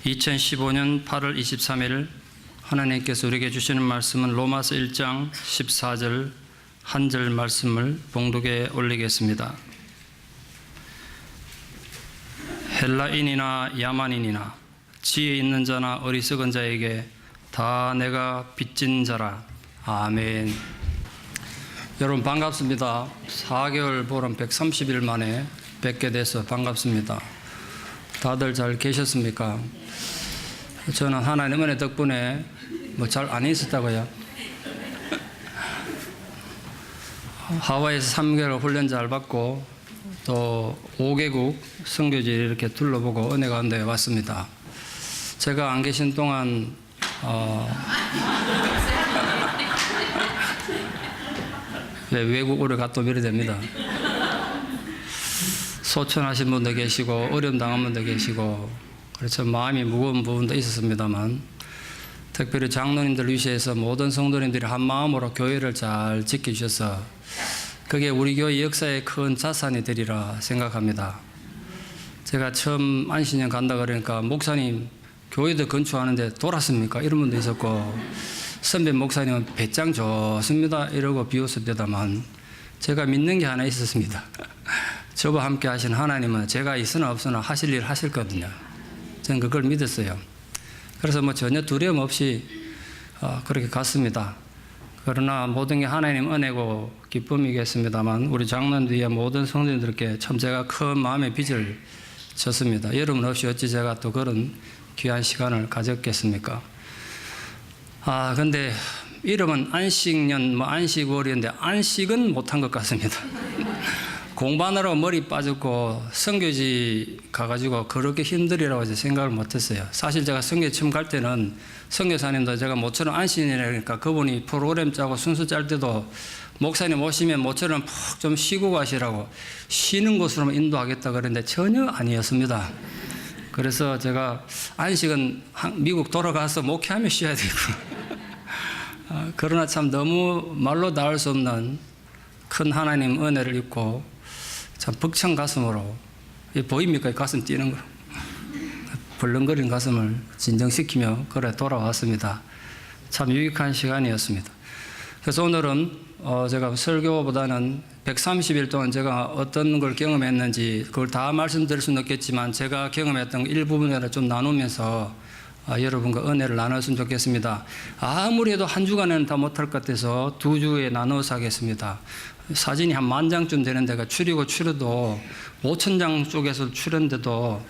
2015년 8월 23일 하나님께서 우리에게 주시는 말씀은 로마서 1장 14절 한 절 말씀을 봉독에 올리겠습니다. 헬라인이나 야만인이나 지혜 있는 자나 어리석은 자에게 다 내가 빚진 자라. 아멘. 여러분 반갑습니다. 4개월 보름 130일 만에 뵙게 돼서 반갑습니다. 다들 잘 계셨습니까? 저는 하나님 은혜 덕분에 잘 안 있었다고요. 하와이에서 3개월 훈련 잘 받고 또 5개국 선교지 이렇게 둘러보고 은혜 가운데 왔습니다. 제가 안 계신 동안 외국 오래 갔다 오면 됩니다. 소천하신 분도 계시고 어려움 당한 분도 계시고 그래서 마음이 무거운 부분도 있었습니다만 특별히 장로님들 위시해서 모든 성도님들이 한 마음으로 교회를 잘 지켜주셔서 그게 우리 교회 역사의 큰 자산이 되리라 생각합니다. 제가 처음 안신년 간다 그러니까 목사님 교회도 건축하는데 돌았습니까? 이런 분도 있었고 선배 목사님은 배짱 좋습니다 이러고 비웃습니다만 제가 믿는 게 하나 있었습니다. 저와 함께 하신 하나님은 제가 있으나 없으나 하실 일 하실거든요. 저는 그걸 믿었어요. 그래서 전혀 두려움 없이 그렇게 갔습니다. 그러나 모든 게 하나님 은혜고 기쁨이겠습니다만 우리 장로님들 위해 모든 성도님들께 참 제가 큰 마음의 빚을 졌습니다. 여러분 없이 어찌 제가 또 그런 귀한 시간을 가졌겠습니까? 근데 이름은 안식년, 안식월이었는데 안식은 못한 것 같습니다. 공부하느라고 머리 빠졌고 선교지 가가지고 그렇게 힘들이라고 생각을 못했어요. 사실 제가 선교 처음 갈 때는 선교사님도 제가 모처럼 안식년이라니까 그분이 프로그램 짜고 순서 짤 때도 목사님 오시면 모처럼 푹 좀 쉬고 가시라고 쉬는 곳으로만 인도하겠다 그랬는데 전혀 아니었습니다. 그래서 제가 안식은 미국 돌아가서 목회하며 쉬어야 되고 그러나 참 너무 말로 닿을 수 없는 큰 하나님 은혜를 입고 참 벅찬 가슴으로 보입니까? 가슴 뛰는 거 벌렁거리는 가슴을 진정시키며 그래 돌아왔습니다. 참 유익한 시간이었습니다. 그래서 오늘은 제가 설교보다는 130일 동안 제가 어떤 걸 경험했는지 그걸 다 말씀드릴 수는 없겠지만 제가 경험했던 일부분을 좀 나누면서 여러분과 은혜를 나눴으면 좋겠습니다. 아무리 해도 한 주간에는 다 못할 것 같아서 2주에 나눠서 하겠습니다. 사진이 한 10,000장쯤 되는 데가 추리고 추려도 5,000장 쪽에서 추렸는데도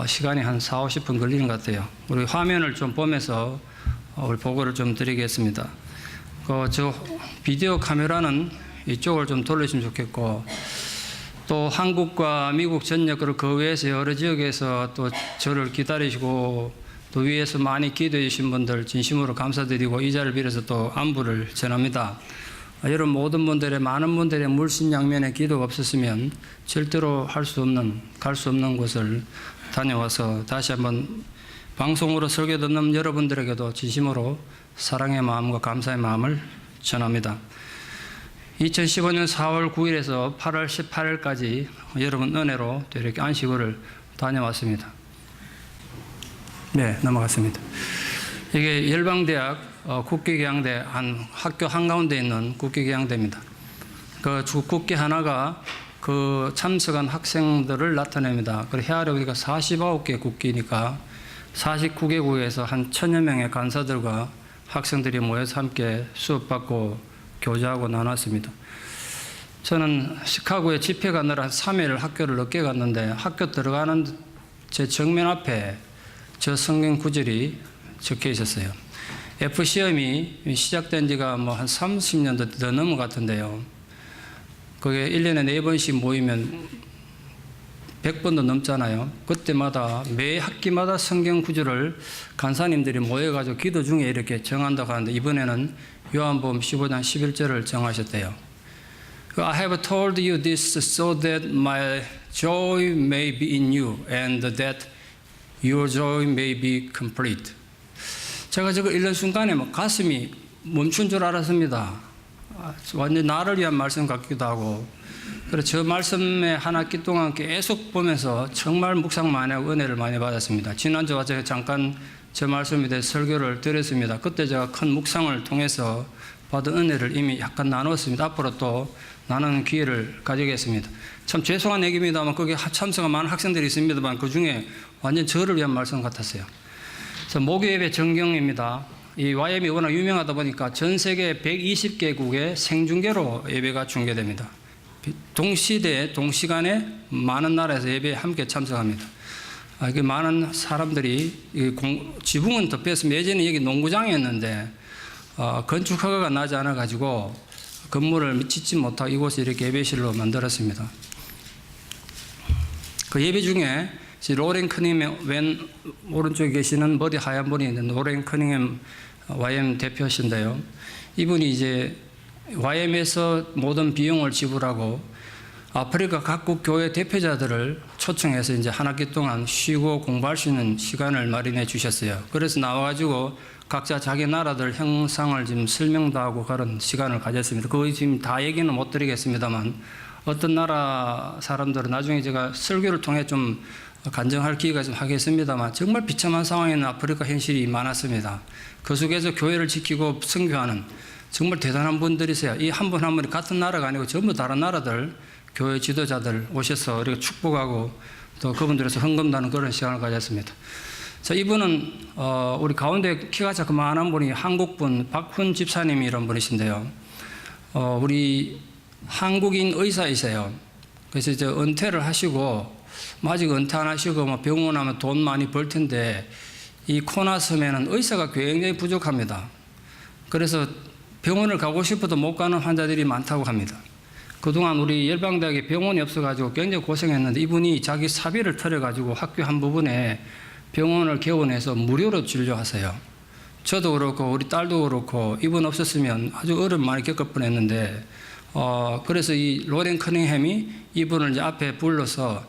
시간이 한 40-50분 걸리는 것 같아요. 우리 화면을 좀 보면서 우리 보고를 좀 드리겠습니다. 저 비디오 카메라는 이쪽을 좀 돌리시면 좋겠고 또 한국과 미국 전역 그 외에서 여러 지역에서 또 저를 기다리시고 또 위에서 많이 기도해 주신 분들 진심으로 감사드리고 이 자리를 빌어서 또 안부를 전합니다. 여러분 모든 분들의 많은 분들의 물심양면의 기도가 없었으면 절대로 갈 수 없는 곳을 다녀와서 다시 한번 방송으로 설교 듣는 여러분들에게도 진심으로 사랑의 마음과 감사의 마음을 전합니다. 2015년 4월 9일에서 8월 18일까지 여러분 은혜로 또 이렇게 안식일을 다녀왔습니다. 네, 넘어갔습니다. 이게 열방대학 국기계양대 한 학교 한가운데 있는 국기계양대입니다. 그 국기 하나가 그 참석한 학생들을 나타냅니다. 그리고 헤아려 보니까 49개 국기니까 49개국에서 한 1,000여 명의 간사들과 학생들이 모여서 함께 수업받고 교제하고 나눴습니다. 저는 시카고에 집회 가느라 3일 학교를 늦게 갔는데 학교 들어가는 제 정면 앞에 저 성경 구절이 적혀 있었어요. F시험이 시작된 지가 한 30년도 더 넘은 것 같은데요. 그게 1년에 4번씩 모이면 100번도 넘잖아요. 그때마다 매 학기마다 성경 구절을 간사님들이 모여가지고 기도 중에 이렇게 정한다고 하는데 이번에는 요한복음 15장 11절을 정하셨대요. I have told you this so that my joy may be in you and that your joy may be complete. 제가 저거 읽는 순간에 가슴이 멈춘 줄 알았습니다. 완전 나를 위한 말씀 같기도 하고 그래서 저 말씀에 한 학기 동안 계속 보면서 정말 묵상 많이 하고 은혜를 많이 받았습니다. 지난주 와서 잠깐 저 말씀에 대해 설교를 드렸습니다. 그때 제가 큰 묵상을 통해서 받은 은혜를 이미 약간 나누었습니다. 앞으로 또 나누는 기회를 가지겠습니다. 참 죄송한 얘기입니다만 거기에 참석한 많은 학생들이 있습니다만 그 중에 완전 저를 위한 말씀 같았어요. 목요예배 정경입니다. 이 YM이 워낙 유명하다 보니까 전 세계 120개국의 생중계로 예배가 중계됩니다. 동시대에 동시간에 많은 나라에서 예배에 함께 참석합니다. 이게 많은 사람들이 지붕은 덮였으면 예전에 여기 농구장이었는데 건축 허가가 나지 않아 가지고 건물을 짓지 못하고 이곳을 이렇게 예배실로 만들었습니다. 그 예배 중에 로렌 커닝햄 왼 오른쪽에 계시는 머리 하얀 분이 있는데 로렌 커닝햄 YM 대표신데요. 이분이 이제 YM에서 모든 비용을 지불하고 아프리카 각국 교회 대표자들을 초청해서 이제 한 학기 동안 쉬고 공부할 수 있는 시간을 마련해 주셨어요. 그래서 나와가지고 각자 자기 나라들 형상을 지금 설명도 하고 그런 시간을 가졌습니다. 그거 지금 다 얘기는 못 드리겠습니다만 어떤 나라 사람들은 나중에 제가 설교를 통해 좀 간증할 기회가 좀 하겠습니다만 정말 비참한 상황에 있는 아프리카 현실이 많았습니다. 그 속에서 교회를 지키고 선교하는 정말 대단한 분들이세요. 이 한 분 한 분이 같은 나라가 아니고 전부 다른 나라들 교회 지도자들 오셔서 이렇게 축복하고 또 그분들에서 헌금하는 그런 시간을 가졌습니다. 자, 이분은 우리 가운데 키가 자그마한 분이 한국분 박훈 집사님이 이런 분이신데요. 우리 한국인 의사이세요. 그래서 이제 은퇴를 하시고 아직 은퇴 안 하시고 뭐 병원 하면 돈 많이 벌 텐데 이 코로나 섬에는 의사가 굉장히 부족합니다. 그래서 병원을 가고 싶어도 못 가는 환자들이 많다고 합니다. 그동안 우리 열방대학에 병원이 없어가지고 굉장히 고생했는데 이분이 자기 사비를 털어가지고 학교 한 부분에 병원을 개원해서 무료로 진료하세요. 저도 그렇고 우리 딸도 그렇고 이분 없었으면 아주 어려움 많이 겪을 뻔했는데 그래서 이 로렌 커닝햄이 이분을 이제 앞에 불러서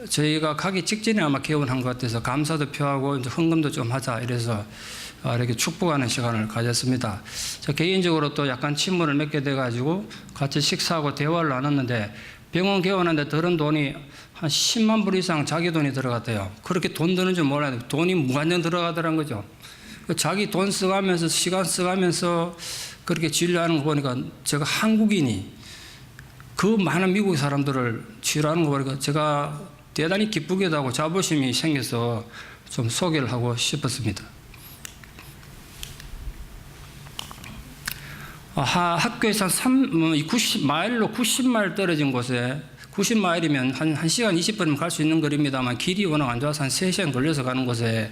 저희가 가기 직전에 아마 개원한 것 같아서 감사도 표하고 이제 헌금도 좀 하자 이래서 이렇게 축복하는 시간을 가졌습니다. 저 개인적으로 또 약간 친분을 맺게 돼가지고 같이 식사하고 대화를 나눴는데 병원 개원하는데 들은 돈이 한 10만 불 이상 자기 돈이 들어갔대요. 그렇게 돈 드는 줄 몰라요. 돈이 무한정 들어가더란 거죠. 자기 돈 써가면서 시간 써가면서 그렇게 진료하는 거 보니까 제가 한국인이 그 많은 미국 사람들을 치료하는 거 보니까 제가 대단히 기쁘기도 하고 자부심이 생겨서 좀 소개를 하고 싶었습니다. 학교에서 90마일로 90마일 떨어진 곳에 90마일이면 한 1시간 20분이면 갈 수 있는 거리입니다만 길이 워낙 안 좋아서 한 3시간 걸려서 가는 곳에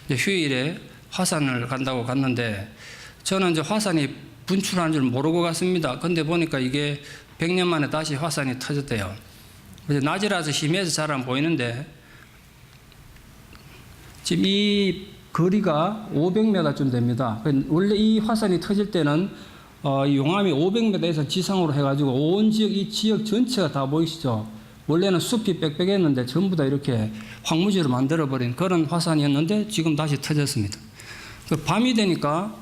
휴일에 화산을 간다고 갔는데 저는 이제 화산이 분출하는 줄 모르고 갔습니다. 근데 보니까 이게 100년 만에 다시 화산이 터졌대요. 낮이라서 희미해서 잘 안 보이는데 지금 이 거리가 500m쯤 됩니다. 원래 이 화산이 터질 때는 이 용암이 500m에서 지상으로 해가지고 온 지역, 이 지역 전체가 다 보이시죠? 원래는 숲이 빽빽했는데 전부 다 이렇게 황무지로 만들어버린 그런 화산이었는데 지금 다시 터졌습니다. 밤이 되니까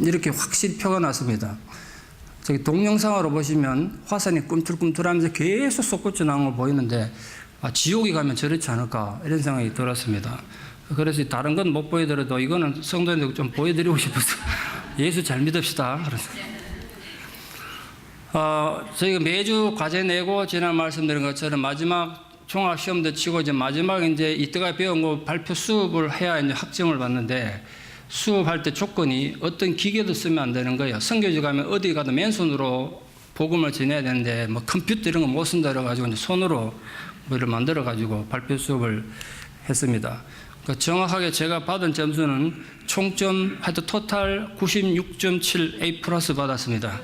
이렇게 확실히 표가 났습니다. 저기 동영상으로 보시면 화산이 꿈틀꿈틀하면서 계속 솟구쳐 나온 거 보이는데 지옥에 가면 저렇지 않을까 이런 생각이 들었습니다. 그래서 다른 건 못 보여드려도 이거는 성도님들 좀 보여드리고 싶어서 예수 잘 믿읍시다. 그래서 저희가 매주 과제 내고 지난 말씀드린 것처럼 마지막 종합 시험도 치고 이제 마지막 이제 이때까지 배운 거 발표 수업을 해야 이제 학점을 받는데 수업할 때 조건이 어떤 기계도 쓰면 안 되는 거예요. 선교지 가면 어디 가도 맨손으로 복음을 전해야 되는데 뭐 컴퓨터 이런 거 못 쓴다 그래가지고 이제 손으로 뭐를 만들어 가지고 발표 수업을 했습니다. 정확하게 제가 받은 점수는 총점 하여튼 토탈 96.7 A 플러스 받았습니다.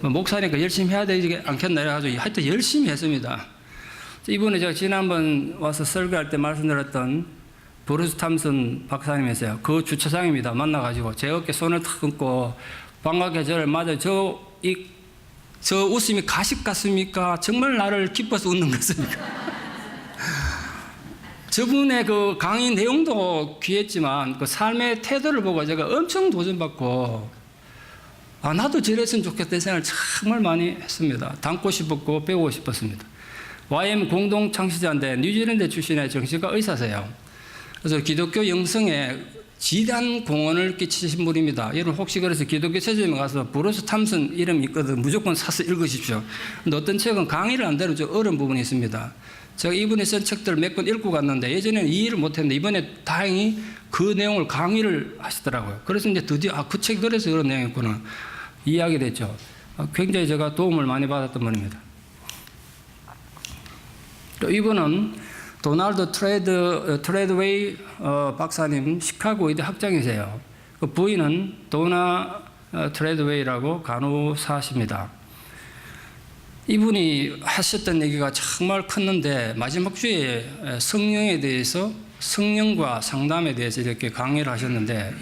목사니까 열심히 해야 되지 않겠나 해가지고 하여튼 열심히 했습니다. 이번에 제가 지난번 와서 설교할 때 말씀드렸던 브루스 탐슨 박사님이세요. 그 주차장입니다. 만나가지고 제 어깨에 손을 탁 얹고 반갑게 저를 맞아 저 웃음이 가식 같습니까? 정말 나를 기뻐서 웃는 것입니까? 저분의 그 강의 내용도 귀했지만 그 삶의 태도를 보고 제가 엄청 도전받고 나도 저랬으면 좋겠다는 생각을 정말 많이 했습니다. 닮고 싶었고 배우고 싶었습니다. YM 공동 창시자인데 뉴질랜드 출신의 정신과 의사세요. 그래서 기독교 영성에 지대한 공헌을 끼치신 분입니다. 여러분 혹시 그래서 기독교 서점에 가서 브루스 탐슨 이름이 있거든 무조건 사서 읽으십시오. 근데 어떤 책은 강의를 안 되는 좀 어려운 부분이 있습니다. 제가 이분이 쓴 책들을 몇 권 읽고 갔는데 예전에는 이해를 못했는데 이번에 다행히 그 내용을 강의를 하시더라고요. 그래서 이제 드디어 그 책 그래서 그런 내용이었구나 이해하게 됐죠. 굉장히 제가 도움을 많이 받았던 분입니다. 또 이분은 도널드 트레드웨이 박사님 시카고 의대 학장이세요. 그 부인은 도나 트레드웨이라고 간호사십니다. 이분이 하셨던 얘기가 정말 컸는데 마지막 주에 성령에 대해서 성령과 상담에 대해서 이렇게 강의를 하셨는데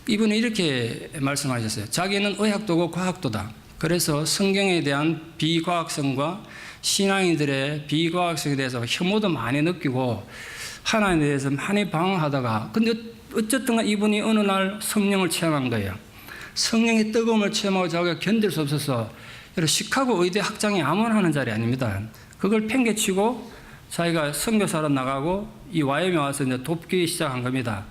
이분이 이렇게 말씀하셨어요. 자기는 의학도고 과학도다. 그래서 성경에 대한 비과학성과 신앙인들의 비과학성에 대해서 혐오도 많이 느끼고 하나님에 대해서 많이 방황하다가 근데 어쨌든 이분이 어느 날 성령을 체험한 거예요. 성령의 뜨거움을 체험하고 자기가 견딜 수 없어서 시카고 의대 학장이 아무나 하는 자리 아닙니다. 그걸 팽개치고 자기가 선교사로 나가고 이 YM에 와서 이제 돕기 시작한 겁니다.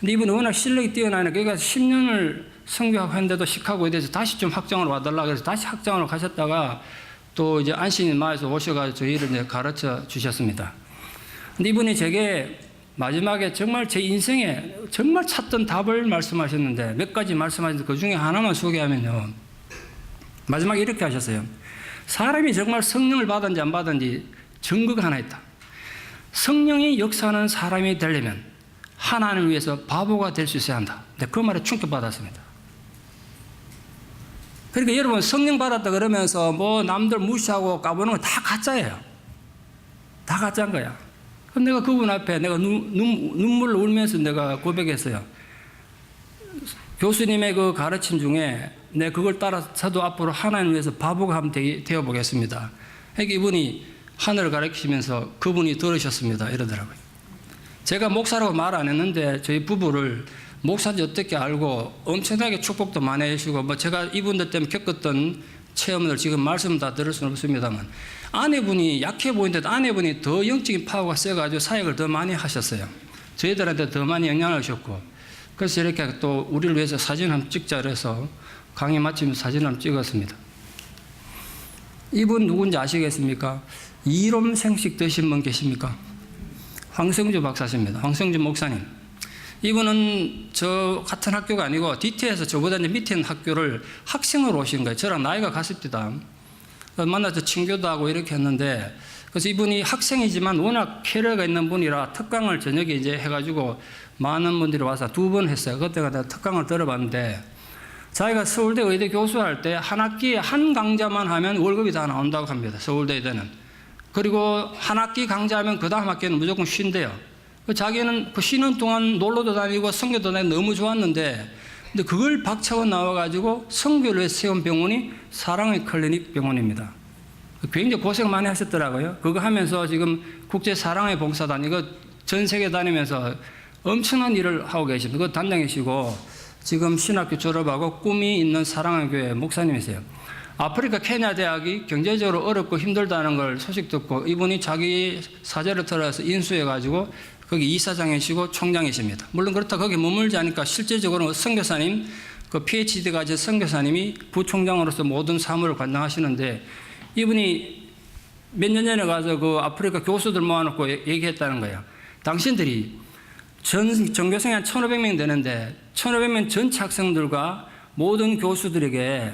근데 이분이 워낙 실력이 뛰어나니까 거기가 10년을 선교하고 했는데도 시카고 의대에서 다시 좀 학장으로 와달라 그래서 다시 학장으로 가셨다가 또 이제 안신인 마에서 오셔가지고 저희를 이제 가르쳐 주셨습니다. 근데 이분이 제게 마지막에 정말 제 인생에 정말 찾던 답을 말씀하셨는데 몇 가지 말씀하셨는데 그 중에 하나만 소개하면요. 마지막에 이렇게 하셨어요. 사람이 정말 성령을 받은지 안 받은지 증거가 하나 있다. 성령이 역사하는 사람이 되려면 하나님을 위해서 바보가 될 수 있어야 한다. 근데 그 말에 충격받았습니다. 그러니까 여러분 성령 받았다 그러면서 뭐 남들 무시하고 까부는 거 다 가짜예요. 다 가짜인 거야. 그럼 내가 그분 앞에 내가 눈물을 울면서 내가 고백했어요. 교수님의 그 가르침 중에 내가 그걸 따라서도 앞으로 하나님을 위해서 바보가 한번 되어보겠습니다. 그러니까 이분이 하늘을 가르치면서 그분이 들으셨습니다. 이러더라고요. 제가 목사라고 말 안 했는데 저희 부부를 목사인지 어떻게 알고 엄청나게 축복도 많이 해주시고 뭐 제가 이분들 때문에 겪었던 체험을 지금 말씀 다 들을 수는 없습니다만 아내분이 약해 보이는데도 아내분이 더 영적인 파워가 세가지고 사역을 더 많이 하셨어요. 저희들한테 더 많이 영향을 주셨고 그래서 이렇게 또 우리를 위해서 사진 한번 찍자 그래서 강의 마치면서 사진 한번 찍었습니다. 이분 누군지 아시겠습니까? 이롬 생식 드신 분 계십니까? 황성주 박사십니다. 황성주 목사님. 이분은 저 같은 학교가 아니고 DT에서 저보다 이제 밑에 있는 학교를 학생으로 오신 거예요. 저랑 나이가 같습니다. 만나서 친교도 하고 이렇게 했는데 그래서 이분이 학생이지만 워낙 캐리어가 있는 분이라 특강을 저녁에 이제 해가지고 많은 분들이 와서 2번 했어요. 그때가 내가 특강을 들어봤는데 자기가 서울대 의대 교수할 때 한 학기에 한 강좌만 하면 월급이 다 나온다고 합니다. 서울대 의대는. 그리고 한 학기 강좌하면 그 다음 학기는 무조건 쉰대요. 자기는 그 쉬는 동안 놀러도 다니고 선교도 다니고 너무 좋았는데 근데 그걸 박차고 나와가지고 선교를 위해서 세운 병원이 사랑의 클리닉 병원입니다. 굉장히 고생 많이 하셨더라고요. 그거 하면서 지금 국제 사랑의 봉사단 이거 전 세계 다니면서 엄청난 일을 하고 계십니다. 그 단장이시고 지금 신학교 졸업하고 꿈이 있는 사랑의 교회 목사님이세요. 아프리카 케냐 대학이 경제적으로 어렵고 힘들다는 걸 소식 듣고 이분이 자기 사제를 들어서 인수해가지고 거기 이사장이시고 총장이십니다. 물론 그렇다 거기 머물지 않으니까 실제적으로 선교사님 그 PhD 가진 선교사님이 부총장으로서 모든 사무를 관장하시는데 이분이 몇 년 전에 가서 그 아프리카 교수들 모아놓고 얘기했다는 거예요. 당신들이 전교생이 한 1,500명 되는데 1,500명 전체 학생들과 모든 교수들에게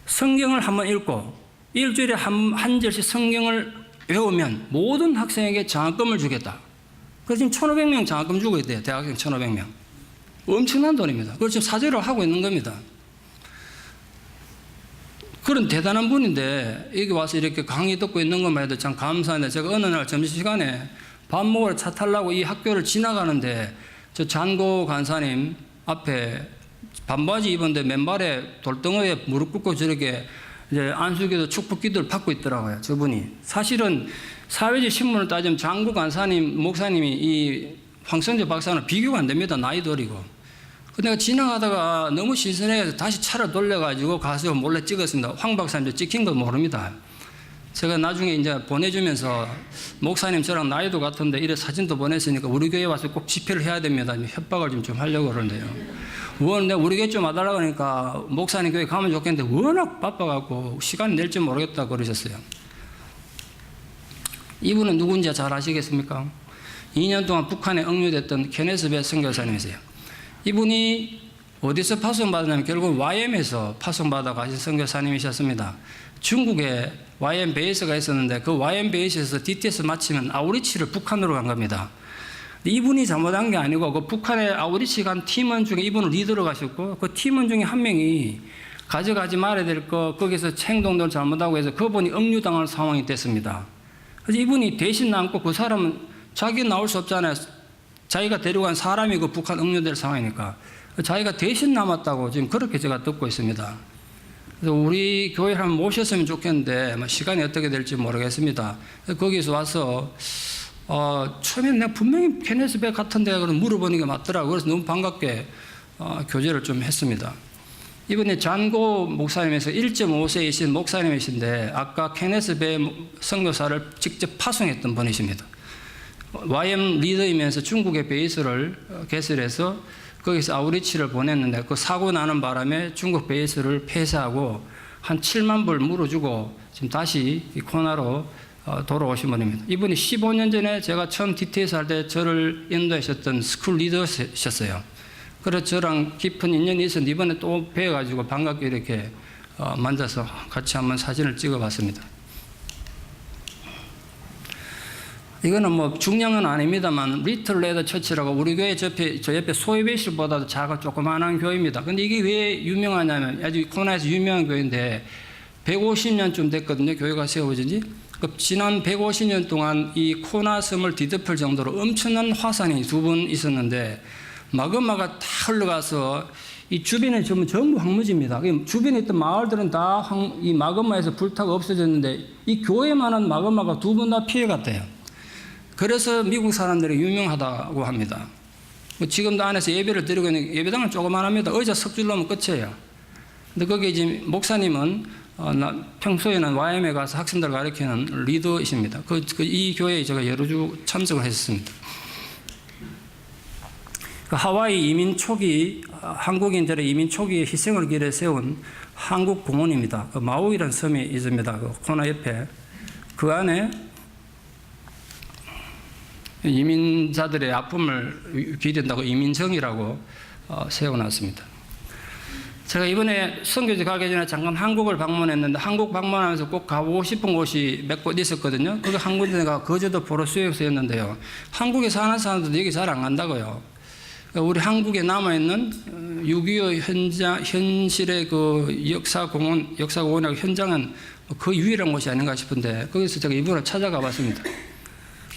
성경을 한번 읽고 일주일에 한 절씩 성경을 외우면 모든 학생에게 장학금을 주겠다. 그래서 지금 1,500명 장학금 주고 있대요. 대학생 1,500명. 엄청난 돈입니다. 그걸 지금 사제로 하고 있는 겁니다. 그런 대단한 분인데 여기 와서 이렇게 강의 듣고 있는 것만 해도 참 감사한데 제가 어느 날 점심시간에 밥 먹으러 차 타려고 이 학교를 지나가는데 저 잔고 간사님 앞에 반바지 입었는데 맨발에 돌덩어리에 무릎 꿇고 저렇게 이제 안수기도 축복 기도를 받고 있더라고요. 저분이. 사실은 사회적 신문을 따지면 장구 간사님, 목사님이 이 황성재 박사는 비교가 안 됩니다. 나이도 어리고. 내가 지나가다가 너무 신선해서 다시 차를 돌려가지고 가서 몰래 찍었습니다. 황 박사님 찍힌 거 모릅니다. 제가 나중에 이제 보내주면서 목사님 저랑 나이도 같은데 이래 사진도 보냈으니까 우리 교회 와서 꼭 집회를 해야 됩니다. 협박을 좀 하려고 그러는데요. 내가 우리 교회 좀 와달라고 하니까 목사님 교회 가면 좋겠는데 워낙 바빠갖고 시간 낼지 모르겠다 그러셨어요. 이분은 누군지 잘 아시겠습니까? 2년 동안 북한에 억류됐던 케네스 배 선교사님이세요. 이분이 어디서 파송받았냐면 결국 YM에서 파송받아 가신 선교사님이셨습니다. 중국에 YM 베이스가 있었는데 그 YM 베이스에서 DTS 마치면 아우리치를 북한으로 간 겁니다. 이분이 잘못한 게 아니고 그 북한에 아우리치 간 팀원 중에 이분은 리더로 가셨고 그 팀원 중에 한 명이 가져가지 말아야 될 거 거기서 행동을 잘못하고 해서 그분이 억류당할 상황이 됐습니다. 그래서 이분이 대신 남고 그 사람은 자기는 나올 수 없잖아요. 자기가 데려간 사람이 그 북한 억류될 상황이니까 자기가 대신 남았다고 지금 그렇게 제가 듣고 있습니다. 그래서 우리 교회를 한번 모셨으면 좋겠는데 시간이 어떻게 될지 모르겠습니다. 거기서 와서 처음에 내가 분명히 케네스 배 같은데 물어보는 게 맞더라고요. 그래서 너무 반갑게 교제를 좀 했습니다. 이번에 잔고 목사님에서 1.5세이신 목사님이신데 아까 케네스 배 선교사를 직접 파송했던 분이십니다. YM 리더이면서 중국의 베이스를 개설해서 거기서 아우리치를 보냈는데 그 사고 나는 바람에 중국 베이스를 폐쇄하고 한 7만 불 물어주고 지금 다시 이 코나로 돌아오신 분입니다. 이분이 15년 전에 제가 처음 DTS 할 때 저를 인도하셨던 스쿨 리더셨어요. 그래서 저랑 깊은 인연이 있었는데 이번에 또 뵈가지고 반갑게 이렇게 만나서 같이 한번 사진을 찍어봤습니다. 이거는 뭐 중량은 아닙니다만 리틀 레더 처치라고 우리 교회 저 옆에 소이베실보다도 작은 조그마한 교회입니다. 근데 이게 왜 유명하냐면 아주 코나에서 유명한 교회인데 150년쯤 됐거든요. 교회가 세워진 지. 지난 150년 동안 이 코나 섬을 뒤덮을 정도로 엄청난 화산이 2번 있었는데 마그마가 다 흘러가서 이 주변에 전부 황무지입니다. 주변에 있던 마을들은 다 이 마그마에서 불타고 없어졌는데 이 교회만한 마그마가 2번 다 피해갔대요. 그래서 미국 사람들이 유명하다고 합니다. 지금도 안에서 예배를 드리고 있는 예배당은 조그만합니다. 의자 석 줄 놓으면 끝이에요. 근데 거기 이제 목사님은 평소에는 YM에 가서 학생들 가르치는 리더이십니다. 이 교회에 제가 여러 주 참석을 했습니다. 하와이 이민 초기 한국인들의 이민 초기에 희생을 길에 세운 한국 공원입니다. 마우이라는 섬이 있습니다. 코나 옆에 그 안에 이민자들의 아픔을 기린다고 이민정이라고 세워놨습니다. 제가 이번에 선교지 가기 전에 잠깐 한국을 방문했는데 한국 방문하면서 꼭 가보고 싶은 곳이 몇 곳 있었거든요. 그게 한 군데가 거제도 포로 수용소였는데요. 한국에 사는 사람들도 여기 잘 안 간다고요. 우리 한국에 남아있는 6.25 현실의 그 역사공원하고 현장은 그 유일한 곳이 아닌가 싶은데 거기서 제가 이번에 찾아가 봤습니다.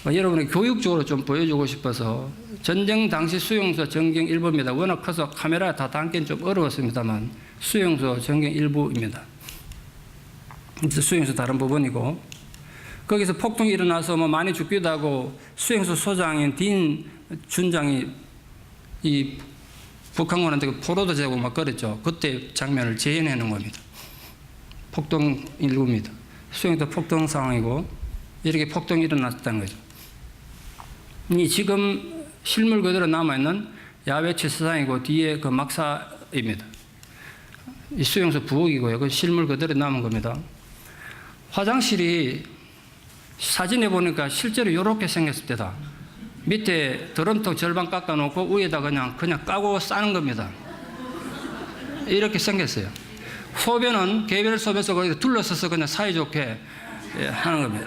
여러분이 교육적으로 좀 보여주고 싶어서 전쟁 당시 수용소 전경 일부입니다. 워낙 커서 카메라에 다 담기는 좀 어려웠습니다만 수용소 전경 일부입니다. 수용소 다른 부분이고 거기서 폭동이 일어나서 많이 죽기도 하고 수용소 소장인 딘 준장이 이 북한군한테 포로도 재고 막 그랬죠. 그때 장면을 재현해 놓은 겁니다. 폭동 일부입니다. 수용소 폭동 상황이고 이렇게 폭동이 일어났다는 거죠. 이 지금 실물 그대로 남아있는 야외 채사장이고 뒤에 그 막사입니다. 이 수용소 부엌이고요. 그 실물 그대로 남은 겁니다. 화장실이 사진에 보니까 실제로 이렇게 생겼을 때다. 밑에 드럼통 절반 깎아놓고 위에다 그냥 까고 싸는 겁니다. 이렇게 생겼어요. 소변은 개별 소변소 거기서 둘러서서 그냥 사이좋게 하는 겁니다.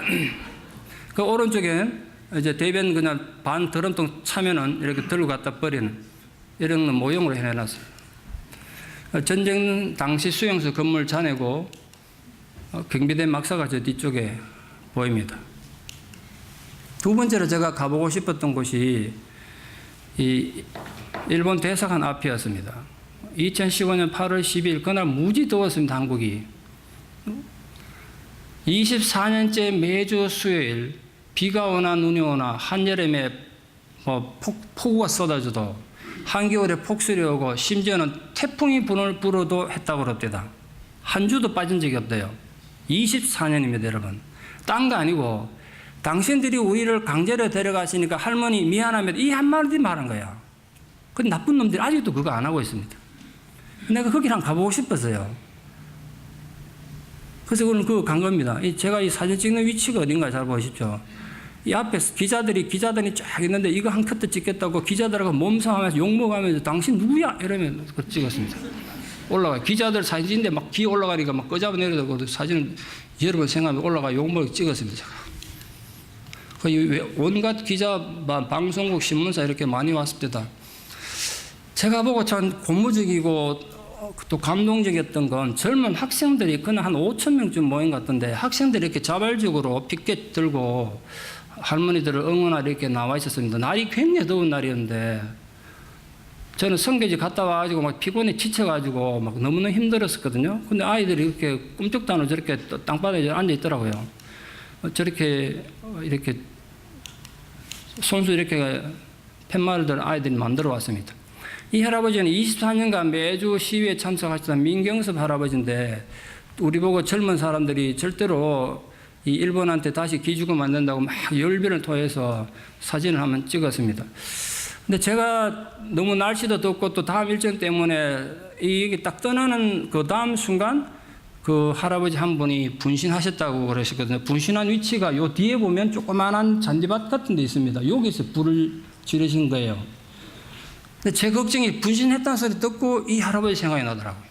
그 오른쪽에 이제 대변 그냥 반 드럼통 차면은 이렇게 들고 갖다 버리는 이런 모형으로 해놨어요. 전쟁 당시 수용소 건물 잔해고 경비대 막사가 저 뒤쪽에 보입니다. 두 번째로 제가 가보고 싶었던 곳이 이 일본 대사관 앞이었습니다. 2015년 8월 12일 그날 무지 더웠습니다. 한국이 24년째 매주 수요일 비가 오나 눈이 오나 한여름에 폭우가 쏟아져도 한겨울에 폭설이 오고 심지어는 태풍이 불어도 했다고 그럽니다. 한 주도 빠진 적이 없대요. 24년입니다, 여러분. 딴 거 아니고 당신들이 우리를 강제로 데려가시니까 할머니 미안하면 이 한마디 말한 거야. 근데 나쁜 놈들이 아직도 그거 안 하고 있습니다. 내가 거기를 한번 가보고 싶었어요. 그래서 오늘 그거 간 겁니다. 제가 이 사진 찍는 위치가 어딘가 잘 보십시오. 이 앞에 기자들이 쫙 있는데 이거 한 컷도 찍겠다고 기자들하고 몸싸움하면서 욕먹으면서 당신 누구야? 이러면 그거 찍었습니다. 올라가 기자들 사진 찍는데 막 기 올라가니까 막 꺼잡아 내려다고 사진을 여러 번 생각하면 올라가 욕먹고 찍었습니다. 온갖 기자, 방송국, 신문사 이렇게 많이 왔습니다. 제가 보고 참 고무적이고 또 감동적이었던 건 젊은 학생들이 그날 한 5천 명쯤 모인 것 같은데 학생들이 이렇게 자발적으로 피켓 들고 할머니들을 응원하러 이렇게 나와 있었습니다. 날이 굉장히 더운 날이었는데 저는 성교지 갔다 와가지고 막 피곤에 지쳐가지고 막 너무너무 힘들었었거든요. 근데 아이들이 이렇게 꿈쩍도 안 하고 저렇게 땅바닥에 앉아 있더라고요. 저렇게 이렇게 손수 이렇게 팻말들 아이들이 만들어 왔습니다. 이 할아버지는 24년간 매주 시위에 참석하시던 민경섭 할아버지인데 우리 보고 젊은 사람들이 절대로 이 일본한테 다시 기죽으면 안 된다고 막 열변을 토해서 사진을 한번 찍었습니다. 근데 제가 너무 날씨도 덥고 또 다음 일정 때문에 이게 딱 떠나는 그 다음 순간 그 할아버지 한 분이 분신하셨다고 그러셨거든요. 분신한 위치가 요 뒤에 보면 조그만한 잔디밭 같은 데 있습니다. 여기서 불을 지르신 거예요. 근데 제 걱정이 분신했다는 소리 듣고 이 할아버지 생각이 나더라고요.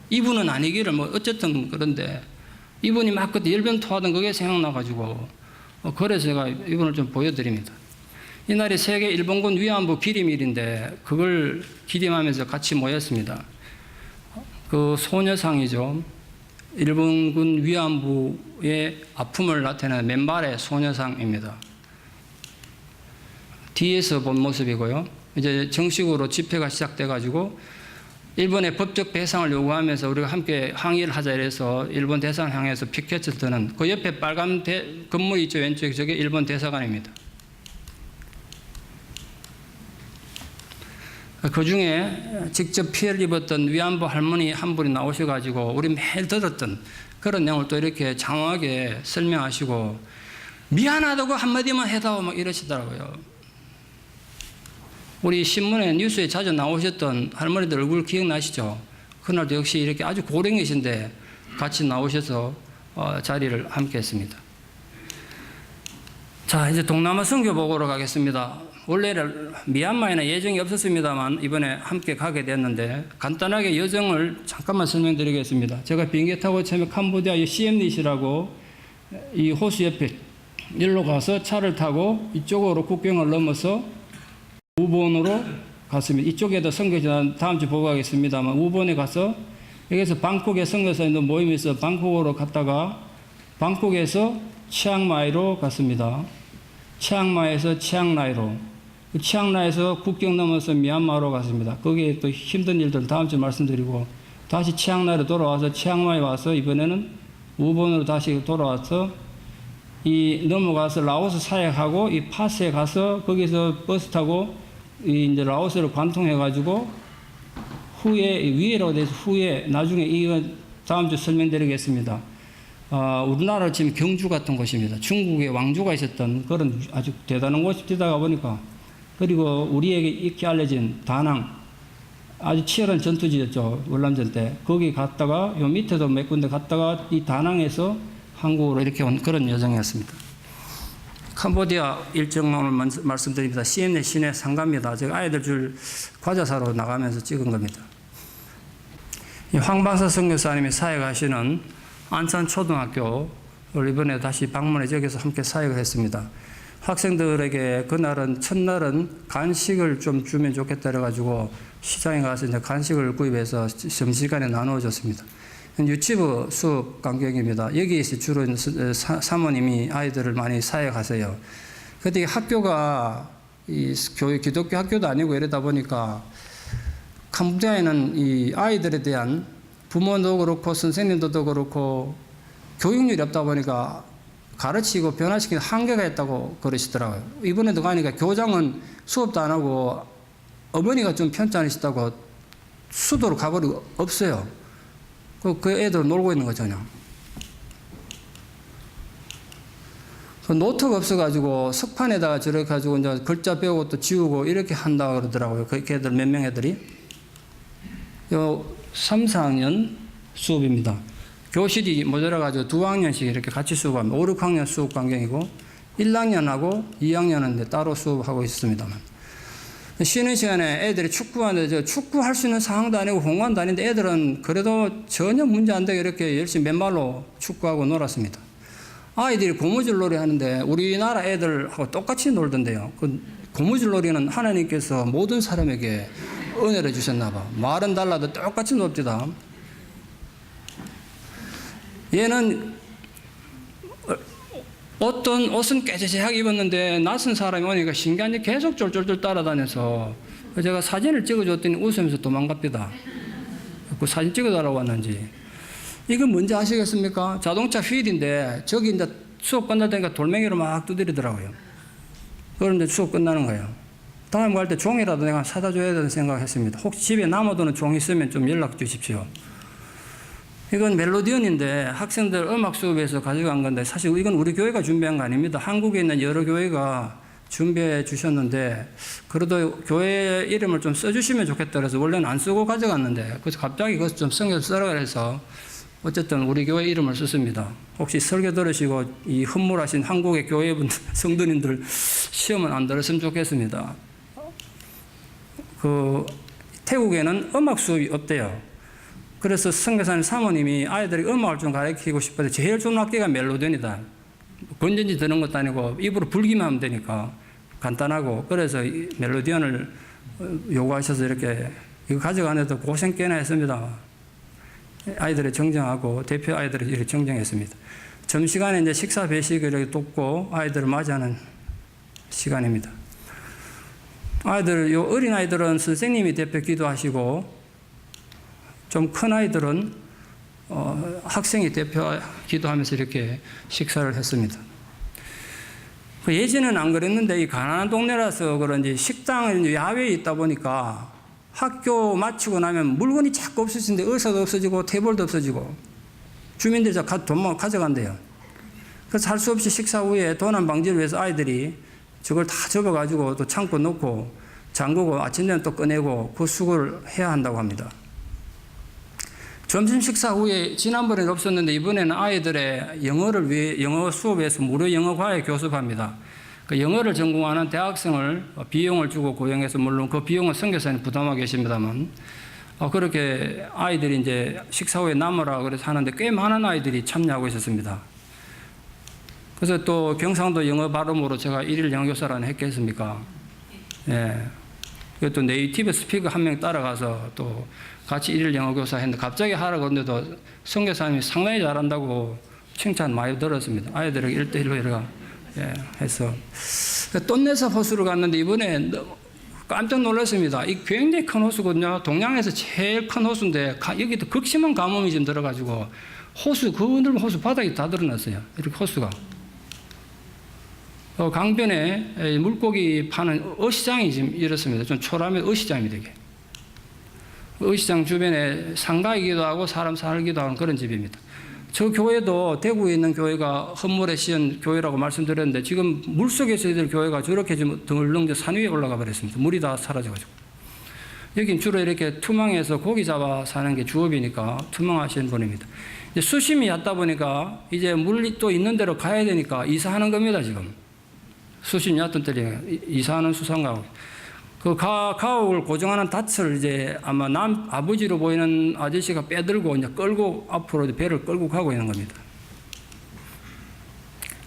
이분은 아니기를 뭐 어쨌든 그런데 이분이 막 그때 열변 토하던 그게 생각나가지고 그래서 제가 이분을 좀 보여드립니다. 이날이 세계 일본군 위안부 기림일인데 그걸 기림하면서 같이 모였습니다. 그 소녀상이죠. 일본군 위안부의 아픔을 나타내는 맨발의 소녀상입니다. 뒤에서 본 모습이고요. 이제 정식으로 집회가 시작돼가지고 일본의 법적 배상을 요구하면서 우리가 함께 항의를 하자 이래서 일본 대사관 향해서 피켓을 드는 그 옆에 빨간 건물이 있죠. 왼쪽에 저게 일본 대사관입니다. 그 중에 직접 피해를 입었던 위안부 할머니 한 분이 나오셔가지고 우리 매일 들었던 그런 내용을 또 이렇게 장황하게 설명하시고 미안하다고 한마디만 해다오 막 이러시더라고요. 우리 신문에 뉴스에 자주 나오셨던 할머니들 얼굴 기억나시죠? 그날도 역시 이렇게 아주 고령이신데 같이 나오셔서 자리를 함께 했습니다. 자, 이제 동남아 선교 보고로 가겠습니다. 원래는 미얀마에는 예정이 없었습니다만 이번에 함께 가게 됐는데 간단하게 여정을 잠깐만 설명드리겠습니다. 제가 비행기 타고 처음에 캄보디아 시엠릿이라고 이 호수 옆에 일로 가서 차를 타고 이쪽으로 국경을 넘어서 우본으로 갔습니다. 이쪽에도 선교지는 다음 주 보고 가겠습니다만 우본에 가서 여기서 방콕에 선교사님들 모임이 있어 방콕으로 갔다가 방콕에서 치앙마이로 갔습니다. 치앙마이에서 치앙라이로 치앙라이에서 국경 넘어서 미얀마로 갔습니다. 거기에 또 힘든 일들 다음 주에 말씀드리고 다시 치앙라이로 돌아와서 치앙마이 와서 이번에는 우본으로 다시 돌아와서 이 넘어가서 라오스 사역하고 이 파스에 가서 거기서 버스 타고 이제 라오스를 관통해가지고 후에 위에라고 돼서 후에 나중에 이거 다음 주 설명드리겠습니다. 우리나라 지금 경주 같은 곳입니다. 중국에 왕조가 있었던 그런 아주 대단한 곳이 되다가 보니까 그리고 우리에게 익히 알려진 다낭 아주 치열한 전투지였죠. 월남전 때 거기 갔다가 요 밑에도 몇 군데 갔다가 이 다낭에서 한국으로 이렇게 온 그런 여정이었습니다. 캄보디아 일정 오늘 말씀드립니다. CNN 시내 상가입니다. 제가 아이들 줄 과자 사러 나가면서 찍은 겁니다. 황방사 선교사님이 사역하시는 안산초등학교를 이번에 다시 방문해 저기서 함께 사역을 했습니다. 학생들에게 그날은 첫날은 간식을 좀 주면 좋겠다 그래가지고 시장에 가서 이제 간식을 구입해서 점심시간에 나누어 줬습니다. 유치부 수업 간격입니다. 여기에서 주로 사모님이 아이들을 많이 사역하세요. 그런데 학교가 기독교 학교도 아니고 이러다 보니까 캄보디아에는 이 아이들에 대한 부모도 그렇고 선생님들도 그렇고 교육률이 없다 보니까 가르치고 변화시키는 한계가 있다고 그러시더라고요. 이번에도 가니까 교장은 수업도 안 하고 어머니가 좀 편찮으시다고 수도로 가버리고 없어요. 그 애들 놀고 있는 거잖아요. 그 노트가 없어가지고 석판에다가 저렇게 가지고 이제 글자 배우고 또 지우고 이렇게 한다 그러더라고요. 그 애들 몇 명 애들이. 요 3, 4학년 수업입니다. 교실이 모자라가지고 2학년씩 이렇게 같이 수업합니다. 5, 6학년 수업 광경이고 1학년하고 2학년은 따로 수업하고 있습니다만. 쉬는 시간에 애들이 축구하는데 축구할 수 있는 상황도 아니고 공간도 아닌데 애들은 그래도 전혀 문제 안 되게 이렇게 열심히 맨발로 축구하고 놀았습니다. 아이들이 고무줄 놀이 하는데 우리나라 애들하고 똑같이 놀던데요. 그 고무줄 놀이는 하나님께서 모든 사람에게 은혜를 주셨나 봐. 말은 달라도 똑같이 놉디다. 얘는 어떤 옷은 깨재재하게 입었는데 낯선 사람이 오니까 신기한지 계속 쫄쫄쫄 따라다녀서 제가 사진을 찍어줬더니 웃으면서 도망갑니다. 그 사진 찍어달라고 왔는지. 이건 뭔지 아시겠습니까? 자동차 휠인데 저기 이제 수업 끝날 때니까 돌멩이로 막 두드리더라고요. 그런데 수업 끝나는 거예요. 다음 갈 때 종이라도 내가 사다 줘야 된다는 생각했습니다. 혹시 집에 남아도는 종 있으면 좀 연락 주십시오. 이건 멜로디언인데 학생들 음악 수업에서 가져간 건데 사실 이건 우리 교회가 준비한 거 아닙니다. 한국에 있는 여러 교회가 준비해 주셨는데 그래도 교회 이름을 좀 써주시면 좋겠다 그래서 원래는 안 쓰고 가져갔는데 그래서 갑자기 그것을 좀 성경 쓰라 그래서 어쨌든 우리 교회 이름을 썼습니다. 혹시 설교 들으시고 이 흠몰하신 한국의 교회분들, 성도님들 시험은 안 들었으면 좋겠습니다. 그 태국에는 음악 수업이 없대요. 그래서 선교사님 사모님이 아이들이 음악을 좀 가르치고 싶어서 제일 좋은 악기가 멜로디언이다. 건전지 드는 것도 아니고 입으로 불기만 하면 되니까 간단하고 그래서 멜로디언을 요구하셔서 이렇게 이거 가져가는데도 고생 꽤나 했습니다. 아이들을 정정하고 대표 아이들을 이렇게 정정했습니다. 점심시간에 이제 식사 배식을 이렇게 돕고 아이들을 맞이하는 시간입니다. 요 어린 아이들은 선생님이 대표 기도하시고 좀 큰 아이들은 학생이 대표 기도하면서 이렇게 식사를 했습니다. 예전에는 안 그랬는데 이 가난한 동네라서 그런지 식당은 야외에 있다 보니까 학교 마치고 나면 물건이 자꾸 없어지는데 의사도 없어지고 테이블도 없어지고 주민들이 돈만 가져간대요. 그래서 할 수 없이 식사 후에 도난 방지를 위해서 아이들이 저걸 다 접어가지고 또 창고 놓고 잠그고 아침 되면 또 꺼내고 그 수고를 해야 한다고 합니다. 점심 식사 후에 지난번에는 없었는데 이번에는 아이들의 영어를 위해 영어 수업에서 무료 영어 과외 교습합니다. 그 영어를 전공하는 대학생을 비용을 주고 고용해서 물론 그 비용은 선교사님 부담하고 계십니다만 그렇게 아이들이 이제 식사 후에 남으라 그래서 하는데 꽤 많은 아이들이 참여하고 있었습니다. 그래서 또 경상도 영어 발음으로 제가 1일 영어 교사라는 했겠습니까? 예. 또 네이티브 스피커 한 명 따라가서 또 같이 1일 영어 교사 했는데 갑자기 하라고 했는데도 선교사님이 상당히 잘한다고 칭찬 많이 들었습니다. 아이들에게 1대1로 이렇게 해서 똠네사 호수를 갔는데 이번에 깜짝 놀랐습니다. 이 굉장히 큰 호수거든요. 동양에서 제일 큰 호수인데 여기도 극심한 가뭄이 좀 들어가지고 호수 그 넓은 호수 바닥이 다 드러났어요. 이렇게 호수가. 강변에 물고기 파는 어시장이 지금 이렇습니다. 좀 초라하면 어시장입니다. 이게. 어시장 주변에 상가이기도 하고 사람 살기도 하는 그런 집입니다. 저 교회도 대구에 있는 교회가 헛물에 씌은 교회라고 말씀드렸는데 지금 물속에서 있는 교회가 저렇게 지금 덩을렁 산 위에 올라가 버렸습니다. 물이 다 사라져가지고. 여긴 주로 이렇게 투망해서 고기 잡아 사는 게 주업이니까 투망하시는 분입니다. 이제 수심이 얕다 보니까 이제 물이 또 있는 대로 가야 되니까 이사하는 겁니다, 지금. 수심 얕은 때리에 이사하는 수상가옥. 그 가옥을 고정하는 닻을 이제 아마 아버지로 보이는 아저씨가 빼들고 이제 끌고 앞으로 배를 끌고 가고 있는 겁니다.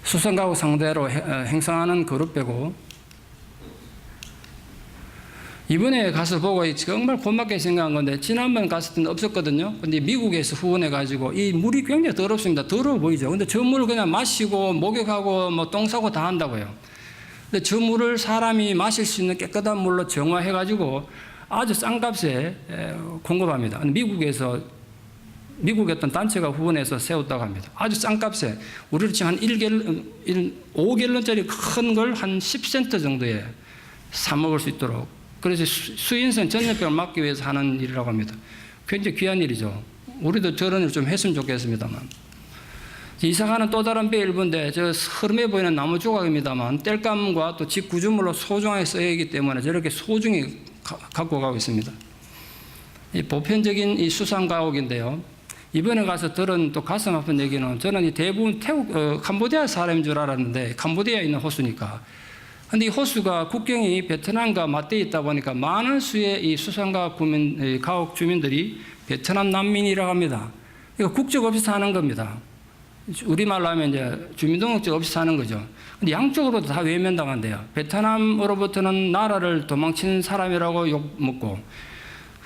수상가옥 상대로 행사하는 그룹배고 이번에 가서 보고 정말 고맙게 생각한 건데 지난번 갔을 때는 없었거든요. 근데 미국에서 후원해가지고 이 물이 굉장히 더럽습니다. 더러워 보이죠. 근데 저 물을 그냥 마시고 목욕하고 뭐 똥 싸고 다 한다고요. 근데 저 물을 사람이 마실 수 있는 깨끗한 물로 정화해가지고 아주 싼 값에 공급합니다. 미국에서 미국의 어떤 단체가 후원해서 세웠다고 합니다. 아주 싼 값에 우리로 치면 한 5갤런짜리 큰 걸 한 10센트 정도에 사 먹을 수 있도록 그래서 수인성 전염병을 막기 위해서 하는 일이라고 합니다. 굉장히 귀한 일이죠. 우리도 저런 일 좀 했으면 좋겠습니다만. 이사가는 또 다른 배 일부인데 저 흐름해 보이는 나무 조각입니다만 땔감과 또 집 구조물로 소중하게 쓰여 있기 때문에 저렇게 소중히 갖고 가고 있습니다. 이 보편적인 이 수상 가옥인데요. 이번에 가서 들은 또 가슴 아픈 얘기는 저는 이 대부분 캄보디아 사람인 줄 알았는데 캄보디아에 있는 호수니까. 근데 이 호수가 국경이 베트남과 맞대어 있다 보니까 많은 수의 이 수상가옥 가옥 주민들이 베트남 난민이라고 합니다. 이거 국적 없이 사는 겁니다. 우리말로 하면 이제 주민등록증 없이 사는 거죠. 근데 양쪽으로도 다 외면당한대요. 베트남으로부터는 나라를 도망친 사람이라고 욕먹고,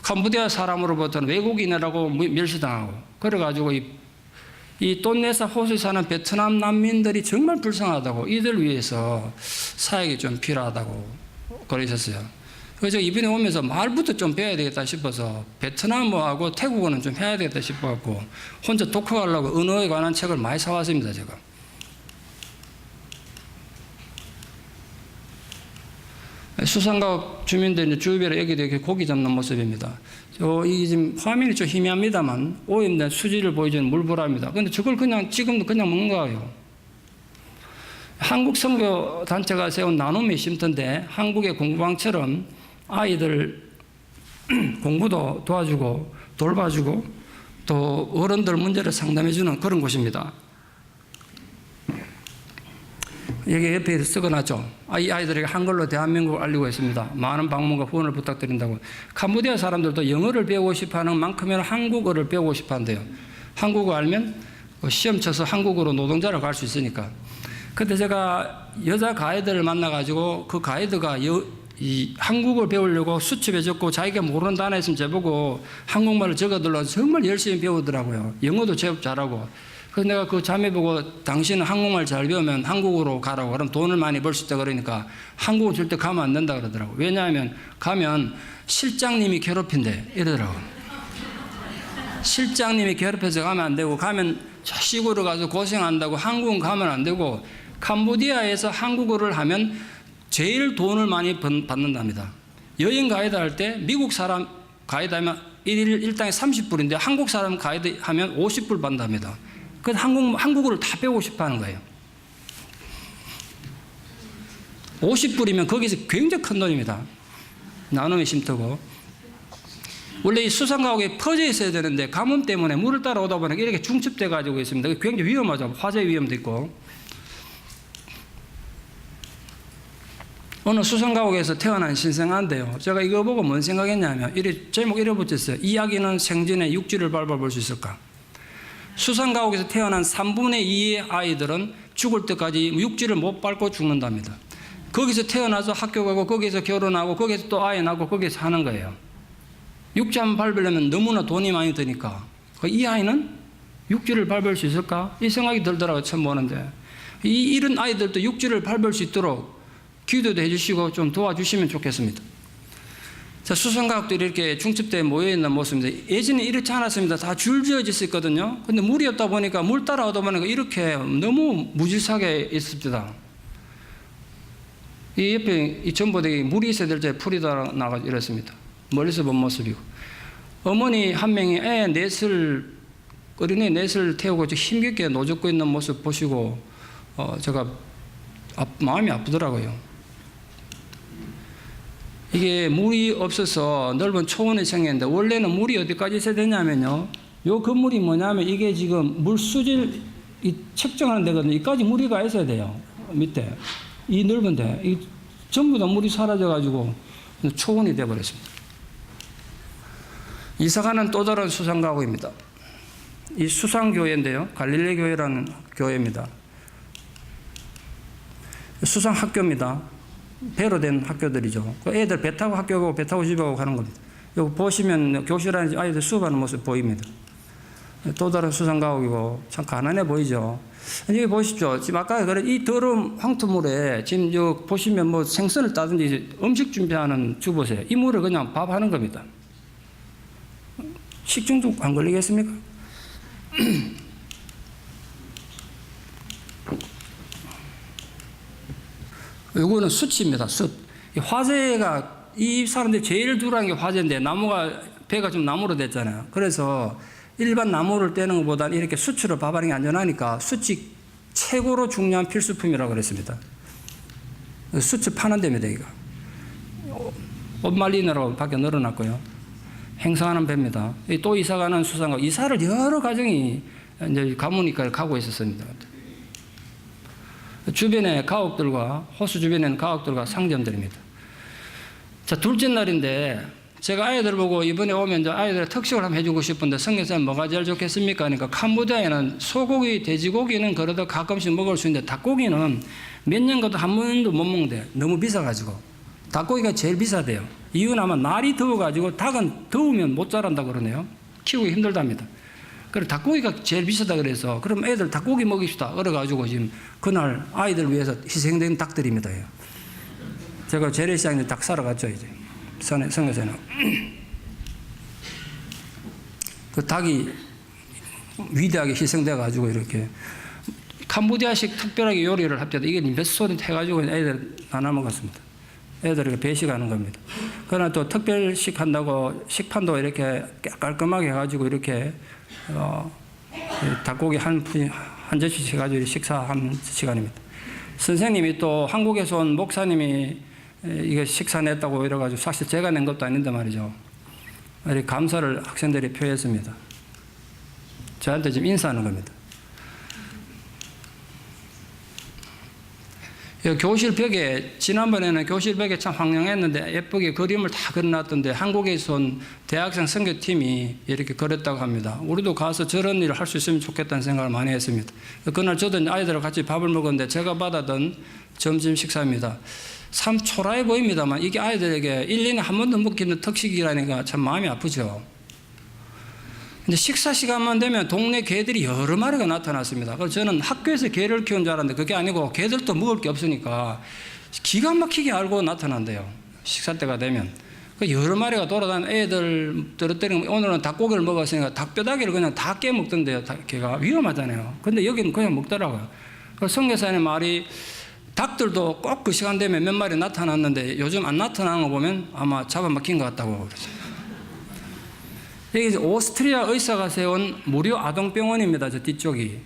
캄보디아 사람으로부터는 외국인이라고 멸시당하고, 그래가지고 이 돈네사 호수에 사는 베트남 난민들이 정말 불쌍하다고, 이들 위해서 사역이 좀 필요하다고 그러셨어요. 그래서 이번에 오면서 말부터 좀 배워야 되겠다 싶어서 베트남어하고 태국어는 좀 해야 되겠다 싶어갖고 혼자 독학하려고 언어에 관한 책을 많이 사왔습니다, 제가. 수상가옥 주민들이 주변에 여기도 이렇게 고기 잡는 모습입니다. 이 지금 화면이 좀 희미합니다만 오염된 수지를 보여주는 물보라입니다. 근데 저걸 그냥 지금도 그냥 먹는 거예요. 한국 선교 단체가 세운 나눔의 쉼터인데 한국의 공부방처럼 아이들 공부도 도와주고 돌봐주고 또 어른들 문제를 상담해주는 그런 곳입니다. 여기 옆에 쓰거나죠. 이 아이들에게 한글로 대한민국을 알리고 있습니다. 많은 방문과 후원을 부탁드린다고. 캄보디아 사람들도 영어를 배우고 싶어하는 만큼이나 한국어를 배우고 싶어한대요. 한국어 알면 시험 쳐서 한국으로 노동자로 갈 수 있으니까. 근데 제가 여자 가이드를 만나가지고 그 가이드가 이 한국어를 배우려고 수첩에 적고 자기가 모르는 단어 있으면 저보고 한국말을 적어들러 정말 열심히 배우더라고요. 영어도 제법 잘하고. 그래서 내가 그 자매 보고 당신은 한국말 잘 배우면 한국으로 가라고. 그럼 돈을 많이 벌 수 있다 그러니까 한국은 절대 가면 안 된다 그러더라고요. 왜냐하면 가면 실장님이 괴롭힌대 이러더라고요. 실장님이 괴롭혀서 가면 안 되고 가면 시골에 가서 고생한다고 한국은 가면 안 되고 캄보디아에서 한국어를 하면 제일 돈을 많이 받는답니다. 여행 가이드 할 때 미국 사람 가이드 하면 일당에 30불인데 한국 사람 가이드 하면 50불 받는답니다. 그래서 한국어를 다 배우고 싶어 하는 거예요. 50불이면 거기서 굉장히 큰 돈입니다. 나눔의 쉼터고. 원래 이 수상가옥에 퍼져 있어야 되는데 가뭄 때문에 물을 따라오다 보니까 이렇게 중첩돼 가지고 있습니다. 굉장히 위험하죠. 화재 위험도 있고. 어느 수상가옥에서 태어난 신생아인데요. 제가 이거 보고 뭔 생각했냐면 제목 이래 붙였어요. 이야기는 생전에 육지를 밟아볼 수 있을까? 수상가옥에서 태어난 3분의 2의 아이들은 죽을 때까지 육지를 못 밟고 죽는답니다. 거기서 태어나서 학교 가고 거기서 결혼하고 거기서 또 아이 낳고 거기서 사는 거예요. 육지 한번 밟으려면 너무나 돈이 많이 드니까 이 아이는 육지를 밟을 수 있을까? 이 생각이 들더라고요. 처음 보는데 이런 아이들도 육지를 밟을 수 있도록 기도도 해주시고 좀 도와주시면 좋겠습니다. 자, 수상가옥들이 이렇게 중첩대에 모여있는 모습입니다. 예전에 이렇지 않았습니다. 다 줄지어져 있었거든요. 근데 물이 없다 보니까 물 따라오다 보니까 이렇게 너무 무질서하게 있습니다. 이 옆에 이 전봇대에 물이 있어야 될 때 풀이 나가지고 이렇습니다. 멀리서 본 모습이고. 어머니 한 명이 어린애 넷을 태우고 힘겹게 노젓고 있는 모습 보시고 제가 마음이 아프더라고요. 이게 물이 없어서 넓은 초원이 생겼는데 원래는 물이 어디까지 있어야 되냐면요. 요 건물이 뭐냐면 이게 지금 물 수질 측정하는 데거든요. 여기까지 물이 가 있어야 돼요. 밑에. 이 넓은데. 이 전부 다 물이 사라져가지고 초원이 되어버렸습니다. 이사가는 또 다른 수상가옥입니다. 이 수상교회인데요. 갈릴리 교회라는 교회입니다. 수상학교입니다. 배로 된 학교들이죠. 애들 배 타고 학교 가고 배 타고 집에 가고 가는 겁니다. 여기 보시면 교실 안에 아이들 수업하는 모습 보입니다. 또 다른 수상가옥이고 참 가난해 보이죠. 여기 보십시오. 지금 아까 그런 이 더러운 황토물에 지금 여기 보시면 뭐 생선을 따든지 음식 준비하는 주보세요. 이 물을 그냥 밥 하는 겁니다. 식중독 안 걸리겠습니까? 이거는 숯입니다. 숯. 화재가 이 사람들이 제일 두려운 게 화재인데 배가 좀 나무로 됐잖아요. 그래서 일반 나무를 떼는 것보다는 이렇게 수치로 밥하는 게 안전하니까 수치 최고로 중요한 필수품이라고 그랬습니다. 수치 파는 데입니다, 이거. 옷 말리느라고 밖에 널어놨고요. 행사하는 배입니다. 또 이사가는 수상가, 이사를 여러 가정이 이제 가무니까 가고 있었습니다. 주변에 가옥들과, 호수 주변에는 가옥들과 상점들입니다. 자, 둘째 날인데, 제가 아이들 보고 이번에 오면 이제 아이들의 특식을 한번 해주고 싶은데, 성경사님 뭐가 제일 좋겠습니까? 그러니까 캄보디아에는 소고기, 돼지고기는 그래도 가끔씩 먹을 수 있는데, 닭고기는 몇 년 가도 한 번도 못 먹는데, 너무 비싸가지고. 닭고기가 제일 비싸대요. 이유는 아마 날이 더워가지고 닭은 더우면 못 자란다 그러네요. 키우기 힘들답니다. 그래서 닭고기가 제일 비싸다 그래서 그럼 애들 닭고기 먹입시다. 그래가지고 지금 그날 아이들 위해서 희생된 닭들입니다. 제가 재래시장에 닭 사러 갔죠, 이제. 성에서는. 그 닭이 위대하게 희생돼가지고 이렇게 캄보디아식 특별하게 요리를 합니다. 이게 몇 손이 해가지고 애들 나눠 먹었습니다. 애들에게 배식하는 겁니다. 그러나 또 특별식 한다고 식판도 이렇게 깔끔하게 해가지고 이렇게 닭고기 한 접시씩 해가지고 식사하는 시간입니다. 선생님이 또 한국에서 온 목사님이 이게 식사 냈다고 이래가지고 사실 제가 낸 것도 아닌데 말이죠. 이렇게 감사를 학생들이 표했습니다. 저한테 지금 인사하는 겁니다. 교실 벽에, 지난번에는 교실 벽에 참 황량했는데 예쁘게 그림을 다 그려놨던데 한국에서 온 대학생 선교팀이 이렇게 그렸다고 합니다. 우리도 가서 저런 일을 할 수 있으면 좋겠다는 생각을 많이 했습니다. 그날 저도 아이들하고 같이 밥을 먹었는데 제가 받았던 점심 식사입니다. 참 초라해 보입니다만 이게 아이들에게 1년에 한 번도 먹기는 특식이라니까 참 마음이 아프죠. 근데 식사 시간만 되면 동네 개들이 여러 마리가 나타났습니다. 그래서 저는 학교에서 개를 키운 줄 알았는데 그게 아니고 개들도 먹을 게 없으니까 기가 막히게 알고 나타난대요. 식사 때가 되면. 여러 마리가 돌아다니는 애들 떨어뜨리는, 오늘은 닭고기를 먹었으니까 닭뼈다귀를 그냥 다 깨먹던데요. 개가 위험하잖아요. 근데 여기는 그냥 먹더라고요. 그래서 성교사님 말이 닭들도 꼭 그 시간 되면 몇 마리 나타났는데 요즘 안 나타나는 거 보면 아마 잡아먹힌 것 같다고 그러죠. 여기 오스트리아 의사가 세운 무료 아동병원입니다. 저 뒤쪽이.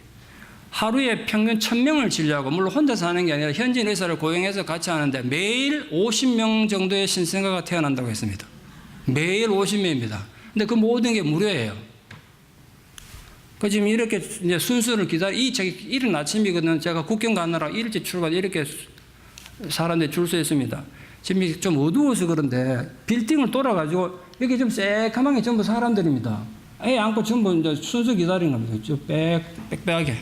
하루에 평균 1000명을 진료하고, 물론 혼자서 하는 게 아니라 현지인 의사를 고용해서 같이 하는데 매일 50명 정도의 신생아가 태어난다고 했습니다. 매일 50명입니다. 근데 그 모든 게 무료예요. 그 지금 이렇게 이제 순서를 이른 아침이거든. 제가 국경 가느라 일찍 출발, 이렇게 사람들이 줄 서 있습니다. 지금 좀 어두워서 그런데 빌딩을 돌아가지고 여기 좀 새까만 게 전부 사람들입니다. 애 안고 전부 이제 순서 기다리는 겁니다. 쭉 빽빽하게.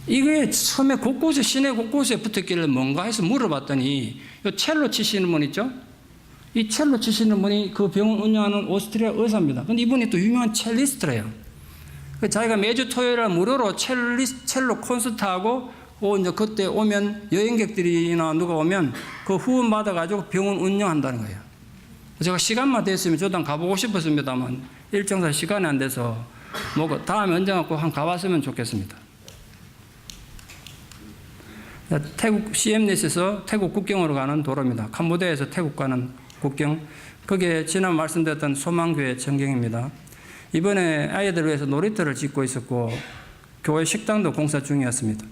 이게 처음에 곳곳에, 시내 곳곳에 붙었길래 뭔가 해서 물어봤더니 이 첼로 치시는 분 있죠? 이 첼로 치시는 분이 그 병원 운영하는 오스트리아 의사입니다. 근데 이분이 또 유명한 첼리스트래요. 자기가 매주 토요일에 무료로 첼로 콘서트하고 이제 그때 오면 여행객들이나 누가 오면 그 후원 받아가지고 병원 운영한다는 거예요. 제가 시간만 됐으면 저도 한 가보고 싶었습니다만 일정상 시간이 안 돼서 다음에 언젠가 꼭 한 가봤으면 좋겠습니다. 태국 시엠넷에서 태국 국경으로 가는 도로입니다. 캄보디아에서 태국 가는 국경. 그게 지난 말씀드렸던 소망교회 전경입니다. 이번에 아이들을 위해서 놀이터를 짓고 있었고 교회 식당도 공사 중이었습니다.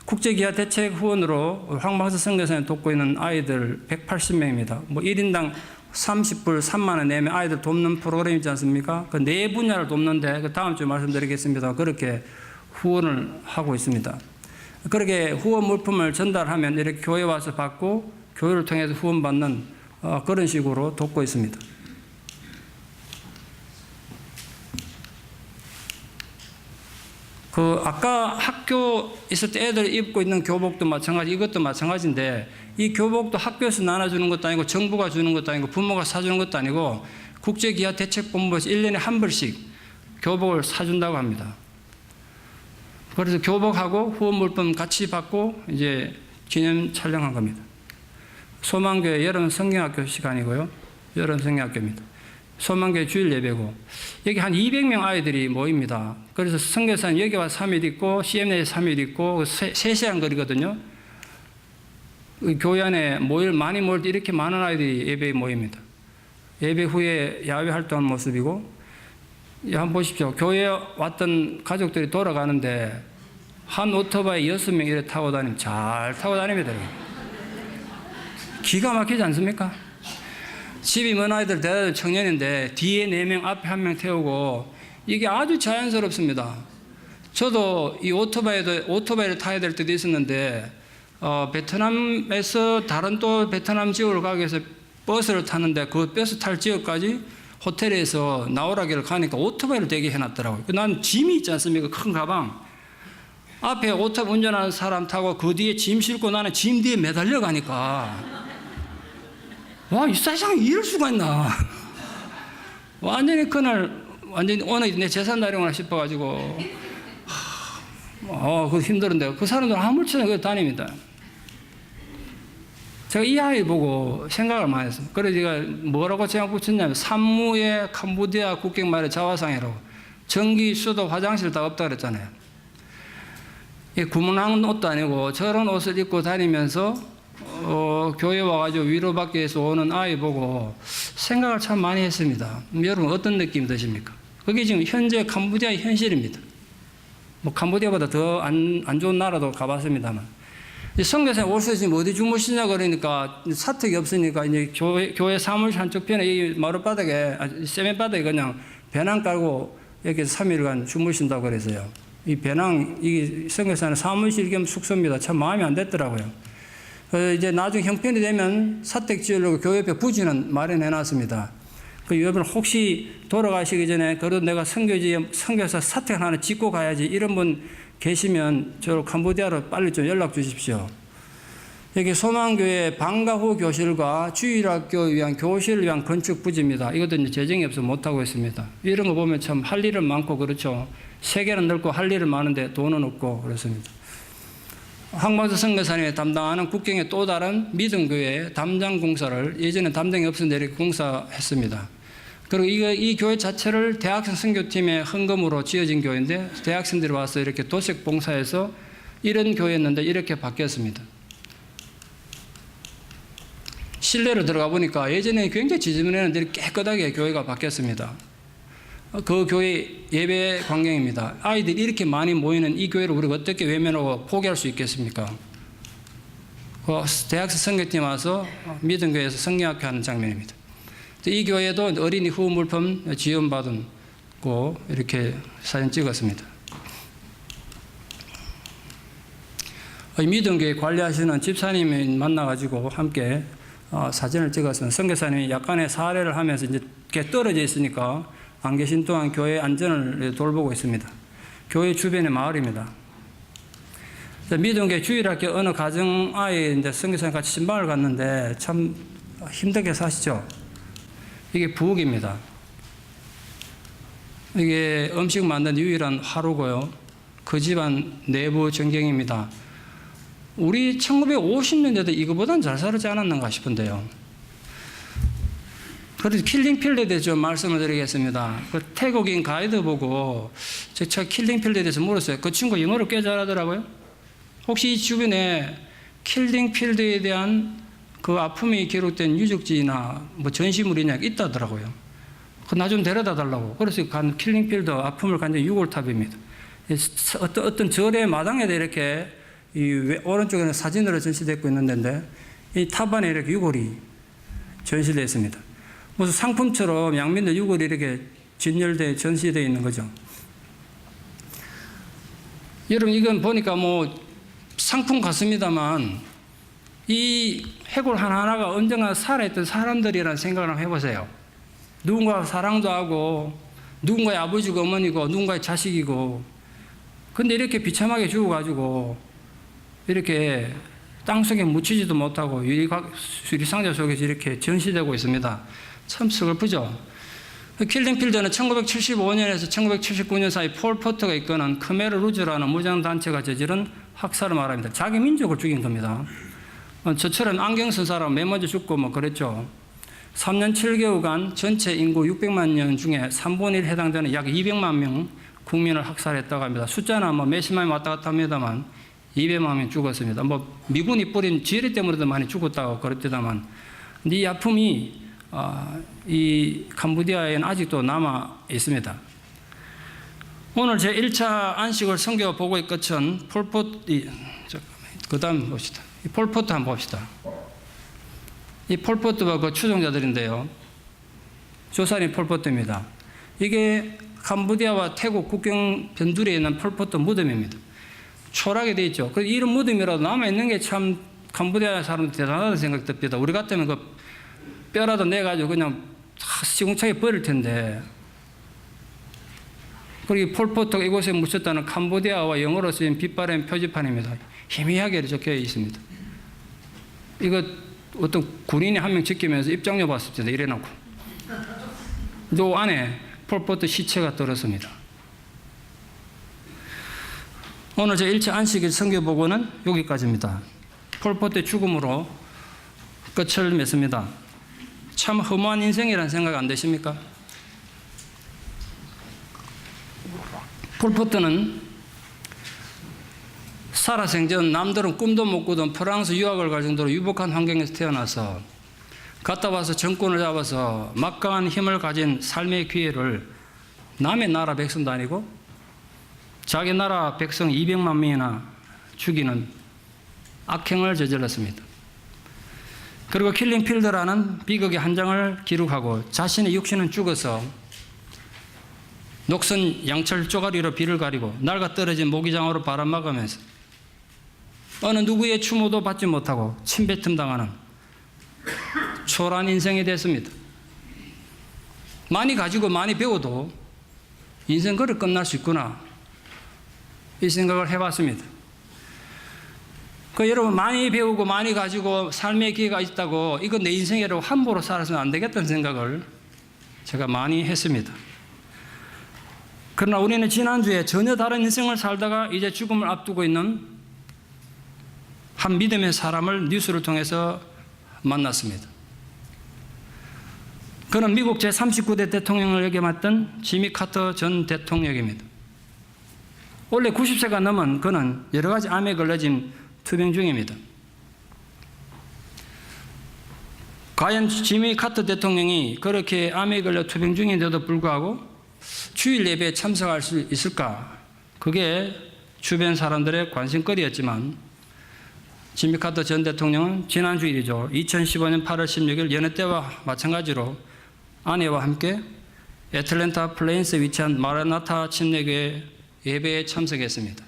국제기아 대책 후원으로 황방서 선교사님 돕고 있는 아이들 180명입니다. 1인당 30불 3만 원 내면 아이들 돕는 프로그램 있지 않습니까? 그 네 분야를 돕는데 그 다음 주에 말씀드리겠습니다. 그렇게 후원을 하고 있습니다. 그렇게 후원 물품을 전달하면 이렇게 교회 와서 받고 교회를 통해서 후원받는 그런 식으로 돕고 있습니다. 아까 학교 있을 때 애들 입고 있는 교복도 마찬가지, 이것도 마찬가지인데 이 교복도 학교에서 나눠주는 것도 아니고 정부가 주는 것도 아니고 부모가 사주는 것도 아니고 국제기아대책본부에서 1년에 한 벌씩 교복을 사준다고 합니다. 그래서 교복하고 후원 물품 같이 받고 이제 기념 촬영한 겁니다. 소망교회 여름 성경학교 시간이고요. 여름 성경학교입니다. 소망교회 주일 예배고 여기 한 200명 아이들이 모입니다. 그래서 선교사님 여기 와서 3일 있고 CM내에 3일 있고 3시간 거리거든요. 교회 안에 많이 모일 때 이렇게 많은 아이들이 예배에 모입니다. 예배 후에 야외 활동하는 모습이고, 한번 보십시오. 교회에 왔던 가족들이 돌아가는데 한 오토바이 6명 이렇게 타고 다니면 잘 타고 다닙니다. 기가 막히지 않습니까? 집이 먼 아이들 대다수 청년인데 뒤에 4명 앞에 1명 태우고, 이게 아주 자연스럽습니다. 저도 이 오토바이를 타야 될 때도 있었는데, 베트남에서 다른 또 베트남 지역으로 가기 위해서 버스를 타는데, 그 버스 탈 지역까지 호텔에서 나오라기를 가니까 오토바이를 대기해놨더라고요. 난 짐이 있지 않습니까? 큰 가방. 앞에 오토바이 운전하는 사람 타고 그 뒤에 짐 싣고 나는 짐 뒤에 매달려 가니까, 와, 이 세상에 이럴 수가 있나. 완전히 그날, 오늘 내 재산 날이구나 싶어가지고, 그거 힘들은데, 그 사람들 아무렇지나 그 다닙니다. 제가 이 아이 보고 생각을 많이 했어요. 그래서 제가 뭐라고 제가 붙였냐면, 산무의 캄보디아 국경말의 자화상이라고. 전기, 수도, 화장실 다 없다 그랬잖아요. 구멍난 옷도 아니고 저런 옷을 입고 다니면서 교회 와가지고 위로받기 위해서 오는 아이 보고 생각을 참 많이 했습니다. 여러분 어떤 느낌 드십니까? 그게 지금 현재 캄보디아의 현실입니다. 뭐 캄보디아보다 더 안 좋은 나라도 가봤습니다만, 선교사님 오셔서 지금 어디 주무시냐 그러니까 사택이 없으니까 이제 교회 사무실 한쪽 편에 이 마룻바닥에, 세면바닥에 그냥 배낭 깔고 이렇게 3일간 주무신다고 그래서요. 이 배낭, 이 선교사는 사무실 겸 숙소입니다. 참 마음이 안 됐더라고요. 이제 나중에 형편이 되면 사택 지으려고 교회 옆에 부지는 마련해 놨습니다. 여러분 혹시 돌아가시기 전에 그래도 내가 선교사 사택 하나 짓고 가야지 이런 분 계시면 저 캄보디아로 빨리 좀 연락 주십시오. 여기 소망교회 방과 후 교실과 주일학교 위한 교실을 위한 건축 부지입니다. 이것도 이제 재정이 없어서 못하고 있습니다. 이런 거 보면 참 할 일은 많고 그렇죠. 세계는 넓고 할 일은 많은데 돈은 없고 그렇습니다. 황방수 선교사님이 담당하는 국경의 또 다른 믿음교회 담장 공사를 예전에 담장이 없었는데 이렇게 공사했습니다. 그리고 이 교회 자체를 대학생 선교팀의 헌금으로 지어진 교회인데, 대학생들이 와서 이렇게 도색 봉사해서 이런 교회였는데 이렇게 바뀌었습니다. 실내로 들어가 보니까 예전에 굉장히 지저분했는데 깨끗하게 교회가 바뀌었습니다. 그 교회 예배 광경입니다. 아이들이 이렇게 많이 모이는 이 교회를 우리가 어떻게 외면하고 포기할 수 있겠습니까? 대학생 선교팀 와서 믿음교회에서 성경학교 하는 장면입니다. 이 교회도 어린이 후물품 지원받은 거 이렇게 사진 찍었습니다. 믿음교회 관리하시는 집사님이 만나가지고 함께 사진을 찍었습니다. 선교사님이 약간의 사례를 하면서 이제 떨어져 있으니까 안 계신 동안 교회 안전을 돌보고 있습니다. 교회 주변의 마을입니다. 믿음교회 주일학교 어느 가정 아이 이제 선교사님 같이 신방을 갔는데 참 힘들게 사시죠. 이게 부엌입니다. 이게 음식 만드는 유일한 화로고요. 그 집안 내부 전경입니다. 우리 1950년대도 이거보다는 잘 살지 않았는가 싶은데요. 그래서 킬링필드에 대해서 좀 말씀을 드리겠습니다. 그 태국인 가이드 보고 제가 킬링필드에 대해서 물었어요. 그 친구 영어를 꽤 잘하더라고요. 혹시 이 주변에 킬링필드에 대한 그 아픔이 기록된 유적지나 뭐 전시물이냐 있다더라고요. 그 나 좀 데려다 달라고. 그래서 간 킬링필드 아픔을 간 유골탑입니다. 어떤 절의 마당에도 이렇게 이 오른쪽에는 사진으로 전시되고 있는데 이 탑 안에 이렇게 유골이 전시되어 있습니다. 무슨 상품처럼 양면도 유골이 이렇게 진열되어 전시되어 있는 거죠. 여러분 이건 보니까 뭐 상품 같습니다만 이 해골 하나하나가 언젠가 살아있던 사람들이라는 생각을 한번 해보세요. 누군가 사랑도 하고 누군가의 아버지고 어머니고 누군가의 자식이고, 근데 이렇게 비참하게 죽어가지고 이렇게 땅속에 묻히지도 못하고 유리상자 속에서 이렇게 전시되고 있습니다. 참 슬프죠. 킬링필드는 1975년에서 1979년 사이 폴 포트가 이끄는 크메르 루즈라는 무장단체가 저지른 학살을 말합니다. 자기 민족을 죽인 겁니다. 저처럼 안경 쓴 사람 맨 먼저 죽고 뭐 그랬죠. 3년 7개월간 전체 인구 600만 명 중에 3분의 1 해당되는 약 200만 명 국민을 학살했다고 합니다. 숫자는 뭐 몇십만이 왔다 갔다 합니다만 200만 명이 죽었습니다. 뭐 미군이 뿌린 지뢰 때문에도 많이 죽었다고 그랬다만, 근데 이 아픔이 이 캄보디아에는 아직도 남아 있습니다. 오늘 제 1차 안식을 선교 보고의 끝은 그 다음 봅시다. 이 폴포트 한번 봅시다. 이 폴포트가 그 추종자들인데요. 조사린 폴포트입니다. 이게 캄보디아와 태국 국경 변두리에 있는 폴포트 무덤입니다. 초라하게 되어 있죠. 이런 무덤이라도 남아있는 게 참 캄보디아 사람들 대단하다는 생각이 듭니다. 우리 같으면 그 뼈라도 내가지고 그냥 시궁창에 버릴 텐데. 그리고 폴포트가 이곳에 묻혔다는 캄보디아와 영어로 쓰인 빛바랜 표지판입니다. 희미하게 적혀 있습니다. 이거 어떤 군인이 한 명 지키면서 입장료 받습니다. 이래놓고. 요 안에 폴포트 시체가 떨어집니다. 오늘 제 1차 안식일 선교보고는 여기까지입니다. 폴포트의 죽음으로 끝을 맺습니다. 참 허무한 인생이라는 생각 안 되십니까? 폴포트는 살아생전 남들은 꿈도 못 꾸던 프랑스 유학을 갈 정도로 유복한 환경에서 태어나서 갔다 와서 정권을 잡아서 막강한 힘을 가진 삶의 기회를 남의 나라 백성도 아니고 자기 나라 백성 200만 명이나 죽이는 악행을 저질렀습니다. 그리고 킬링필드라는 비극의 한 장을 기록하고 자신의 육신은 죽어서 녹슨 양철 쪼가리로 비를 가리고 낡아 떨어진 모기장으로 바람막으면서 어느 누구의 추모도 받지 못하고 침뱉음 당하는 초라한 인생이 됐습니다. 많이 가지고 많이 배워도 인생 그래 끝날 수 있구나, 이 생각을 해봤습니다. 여러분, 많이 배우고 많이 가지고 삶의 기회가 있다고 이거 내 인생이라고 함부로 살아서는 안 되겠다는 생각을 제가 많이 했습니다. 그러나 우리는 지난주에 전혀 다른 인생을 살다가 이제 죽음을 앞두고 있는 한 믿음의 사람을 뉴스를 통해서 만났습니다. 그는 미국 제39대 대통령을 역임했던 지미 카터 전 대통령입니다. 원래 90세가 넘은 그는 여러 가지 암에 걸려진 투병 중입니다. 과연 지미 카터 대통령이 그렇게 암에 걸려 투병 중인데도 불구하고 주일 예배에 참석할 수 있을까? 그게 주변 사람들의 관심거리였지만 지미 카터 전 대통령은 지난 주일이죠. 2015년 8월 16일 여느 때와 마찬가지로 아내와 함께 애틀랜타 플레인스에 위치한 마라나타 침례교회 예배에 참석했습니다.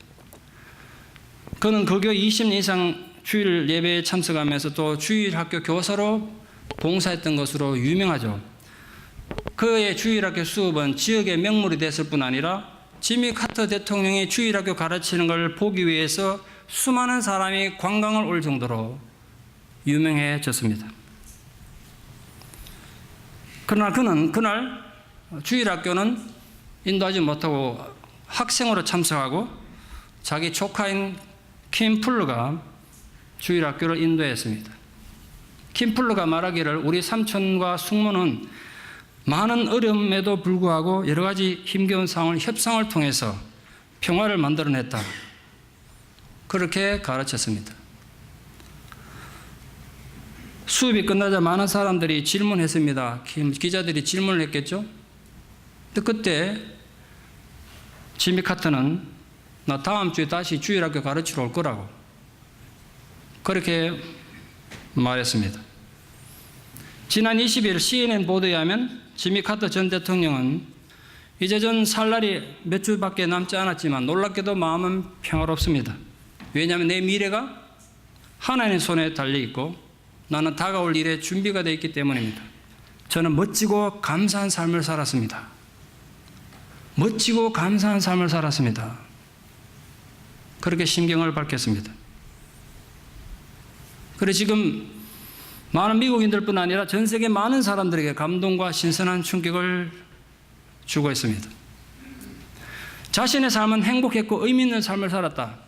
그는 그 교회 20년 이상 주일 예배에 참석하면서 또 주일 학교 교사로 봉사했던 것으로 유명하죠. 그의 주일학교 수업은 지역의 명물이 됐을 뿐 아니라 지미 카터 대통령이 주일학교 가르치는 걸 보기 위해서 수많은 사람이 관광을 올 정도로 유명해졌습니다. 그러나 그는 그날 주일학교는 인도하지 못하고 학생으로 참석하고 자기 조카인 킴 풀러가 주일학교를 인도했습니다. 킴 풀러가 말하기를 우리 삼촌과 숙모는 많은 어려움에도 불구하고 여러 가지 힘겨운 상황을 협상을 통해서 평화를 만들어냈다, 그렇게 가르쳤습니다. 수업이 끝나자 많은 사람들이 질문했습니다. 기자들이 질문을 했겠죠. 근데 그때 지미 카터는 나 다음 주에 다시 주일학교 가르치러 올 거라고 그렇게 말했습니다. 지난 20일 CNN 보도에 하면 지미 카터 전 대통령은 이제 전 살 날이 몇 주밖에 남지 않았지만 놀랍게도 마음은 평화롭습니다. 왜냐하면 내 미래가 하나님의 손에 달려있고 나는 다가올 일에 준비가 되어 있기 때문입니다. 저는 멋지고 감사한 삶을 살았습니다. 멋지고 감사한 삶을 살았습니다. 그렇게 심경을 밝혔습니다. 그래서 지금 많은 미국인들뿐 아니라 전 세계 많은 사람들에게 감동과 신선한 충격을 주고 있습니다. 자신의 삶은 행복했고 의미 있는 삶을 살았다.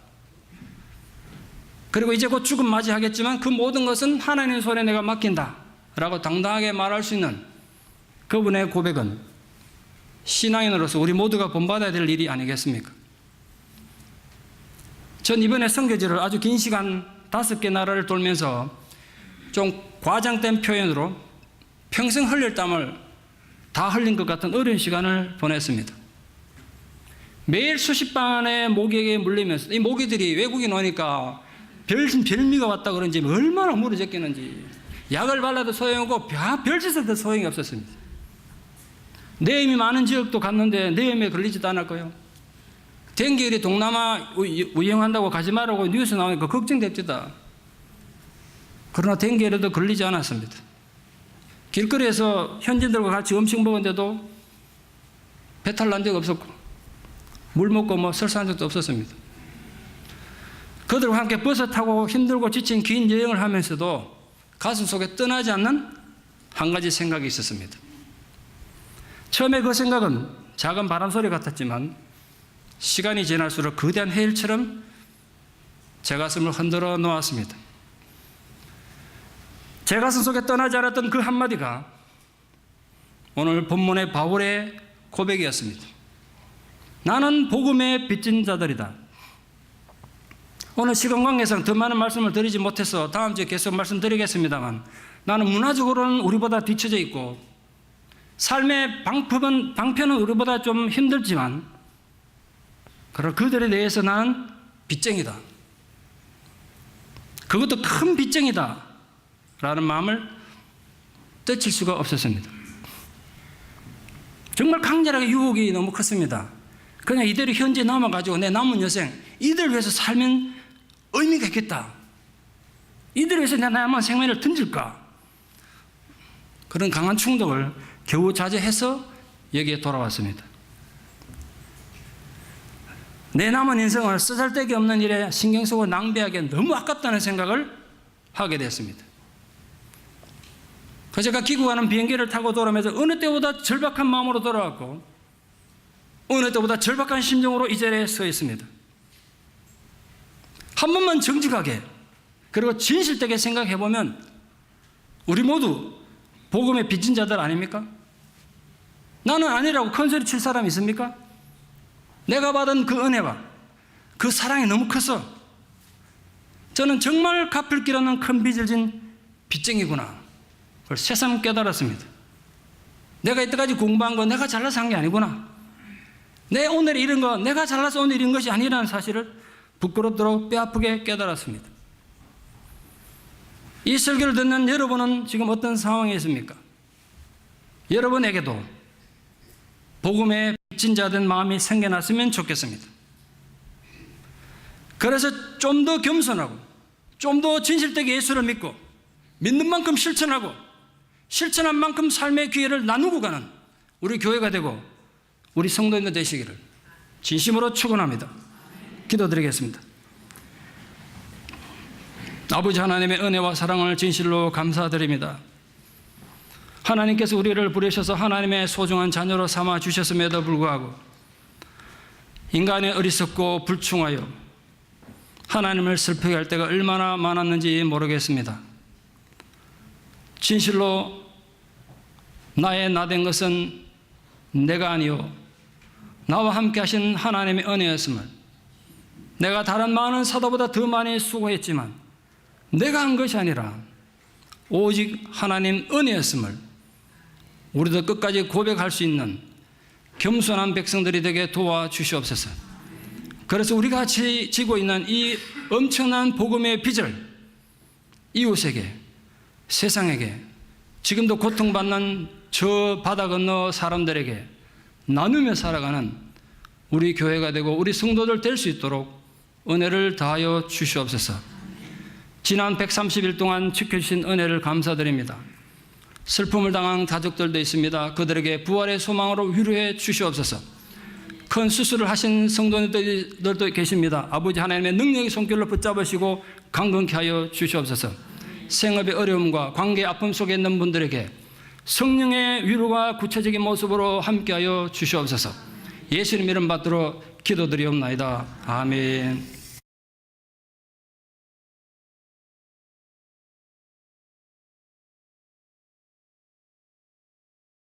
그리고 이제 곧 죽음 맞이하겠지만 그 모든 것은 하나님의 손에 내가 맡긴다 라고 당당하게 말할 수 있는 그분의 고백은 신앙인으로서 우리 모두가 본받아야 될 일이 아니겠습니까? 전 이번에 선교지를 아주 긴 시간 5개 나라를 돌면서 좀 과장된 표현으로 평생 흘릴 땀을 다 흘린 것 같은 어려운 시간을 보냈습니다. 매일 수십 번의 모기에게 물리면서 이 모기들이 외국인 오니까 별미가 왔다 그런지 얼마나 무르졌겠는지 약을 발라도 소용없고 별짓을 도 소용이 없었습니다. 내염이 많은 지역도 갔는데 내염에 걸리지도 않았고요. 댕기열이 동남아 유행한다고 가지 말라고 뉴스 나오니까 걱정됩니다. 그러나 댕기열에도 걸리지 않았습니다. 길거리에서 현지인들과 같이 음식 먹었는데도 배탈 난 적 없었고 물 먹고 설사한 적도 없었습니다. 그들과 함께 버스 타고 힘들고 지친 긴 여행을 하면서도 가슴 속에 떠나지 않는 한 가지 생각이 있었습니다. 처음에 그 생각은 작은 바람소리 같았지만 시간이 지날수록 거대한 해일처럼 제 가슴을 흔들어 놓았습니다. 제 가슴 속에 떠나지 않았던 그 한마디가 오늘 본문의 바울의 고백이었습니다. 나는 복음의 빚진 자들이다. 오늘 시간 관계상 더 많은 말씀을 드리지 못해서 다음 주에 계속 말씀드리겠습니다만 나는 문화적으로는 우리보다 뒤처져 있고 삶의 방편은 우리보다 좀 힘들지만 그러나 그들에 대해서 나는 빚쟁이다. 그것도 큰 빚쟁이다 라는 마음을 떨칠 수가 없었습니다. 정말 강렬하게 유혹이 너무 컸습니다. 그냥 이대로 현지에 남아가지고 내 남은 여생 이들 위해서 살면 의미가 있겠다. 이들 위해서 내 남은 생명을 던질까. 그런 강한 충동을 겨우 자제해서 여기에 돌아왔습니다. 내 남은 인생을 쓰잘데기 없는 일에 신경 쓰고 낭비하기엔 너무 아깝다는 생각을 하게 됐습니다. 그래서 제가 귀국하는 비행기를 타고 돌아오면서 어느 때보다 절박한 마음으로 돌아왔고 어느 때보다 절박한 심정으로 이 자리에 서 있습니다. 한 번만 정직하게 그리고 진실되게 생각해 보면 우리 모두 복음의 빚진 자들 아닙니까? 나는 아니라고 큰소리 칠 사람이 있습니까? 내가 받은 그 은혜와 그 사랑이 너무 커서 저는 정말 갚을 길 없는 큰 빚을 진 빚쟁이구나. 그걸 새삼 깨달았습니다. 내가 이때까지 공부한 거 내가 잘나서 한 게 아니구나. 내 오늘 이런 거 내가 잘나서 오늘 이런 것이 아니라는 사실을 부끄럽도록 뼈아프게 깨달았습니다. 이 설교를 듣는 여러분은 지금 어떤 상황에 있습니까? 여러분에게도 복음에 빚진 자된 마음이 생겨났으면 좋겠습니다. 그래서 좀 더 겸손하고 좀 더 진실되게 예수를 믿고 믿는 만큼 실천하고 실천한 만큼 삶의 기회를 나누고 가는 우리 교회가 되고 우리 성도님들 되시기를 진심으로 축원합니다. 기도드리겠습니다. 아버지 하나님의 은혜와 사랑을 진실로 감사드립니다. 하나님께서 우리를 부르셔서 하나님의 소중한 자녀로 삼아 주셨음에도 불구하고 인간의 어리석고 불충하여 하나님을 슬프게 할 때가 얼마나 많았는지 모르겠습니다. 진실로 나의 나된 것은 내가 아니요 나와 함께 하신 하나님의 은혜였음을 내가 다른 많은 사도보다 더 많이 수고했지만 내가 한 것이 아니라 오직 하나님 은혜였음을 우리도 끝까지 고백할 수 있는 겸손한 백성들이 되게 도와주시옵소서. 그래서 우리가 같이 지고 있는 이 엄청난 복음의 빚을 이웃에게 세상에게 지금도 고통받는 저 바다 건너 사람들에게 나누며 살아가는 우리 교회가 되고 우리 성도들 될 수 있도록 은혜를 다하여 주시옵소서. 지난 130일 동안 지켜주신 은혜를 감사드립니다. 슬픔을 당한 가족들도 있습니다. 그들에게 부활의 소망으로 위로해 주시옵소서. 큰 수술을 하신 성도님들도 계십니다. 아버지 하나님의 능력의 손길로 붙잡으시고 강건케 하여 주시옵소서. 생업의 어려움과 관계의 아픔 속에 있는 분들에게 성령의 위로가 구체적인 모습으로 함께하여 주시옵소서. 예수님 이름 받들어 기도드리옵나이다. 아멘.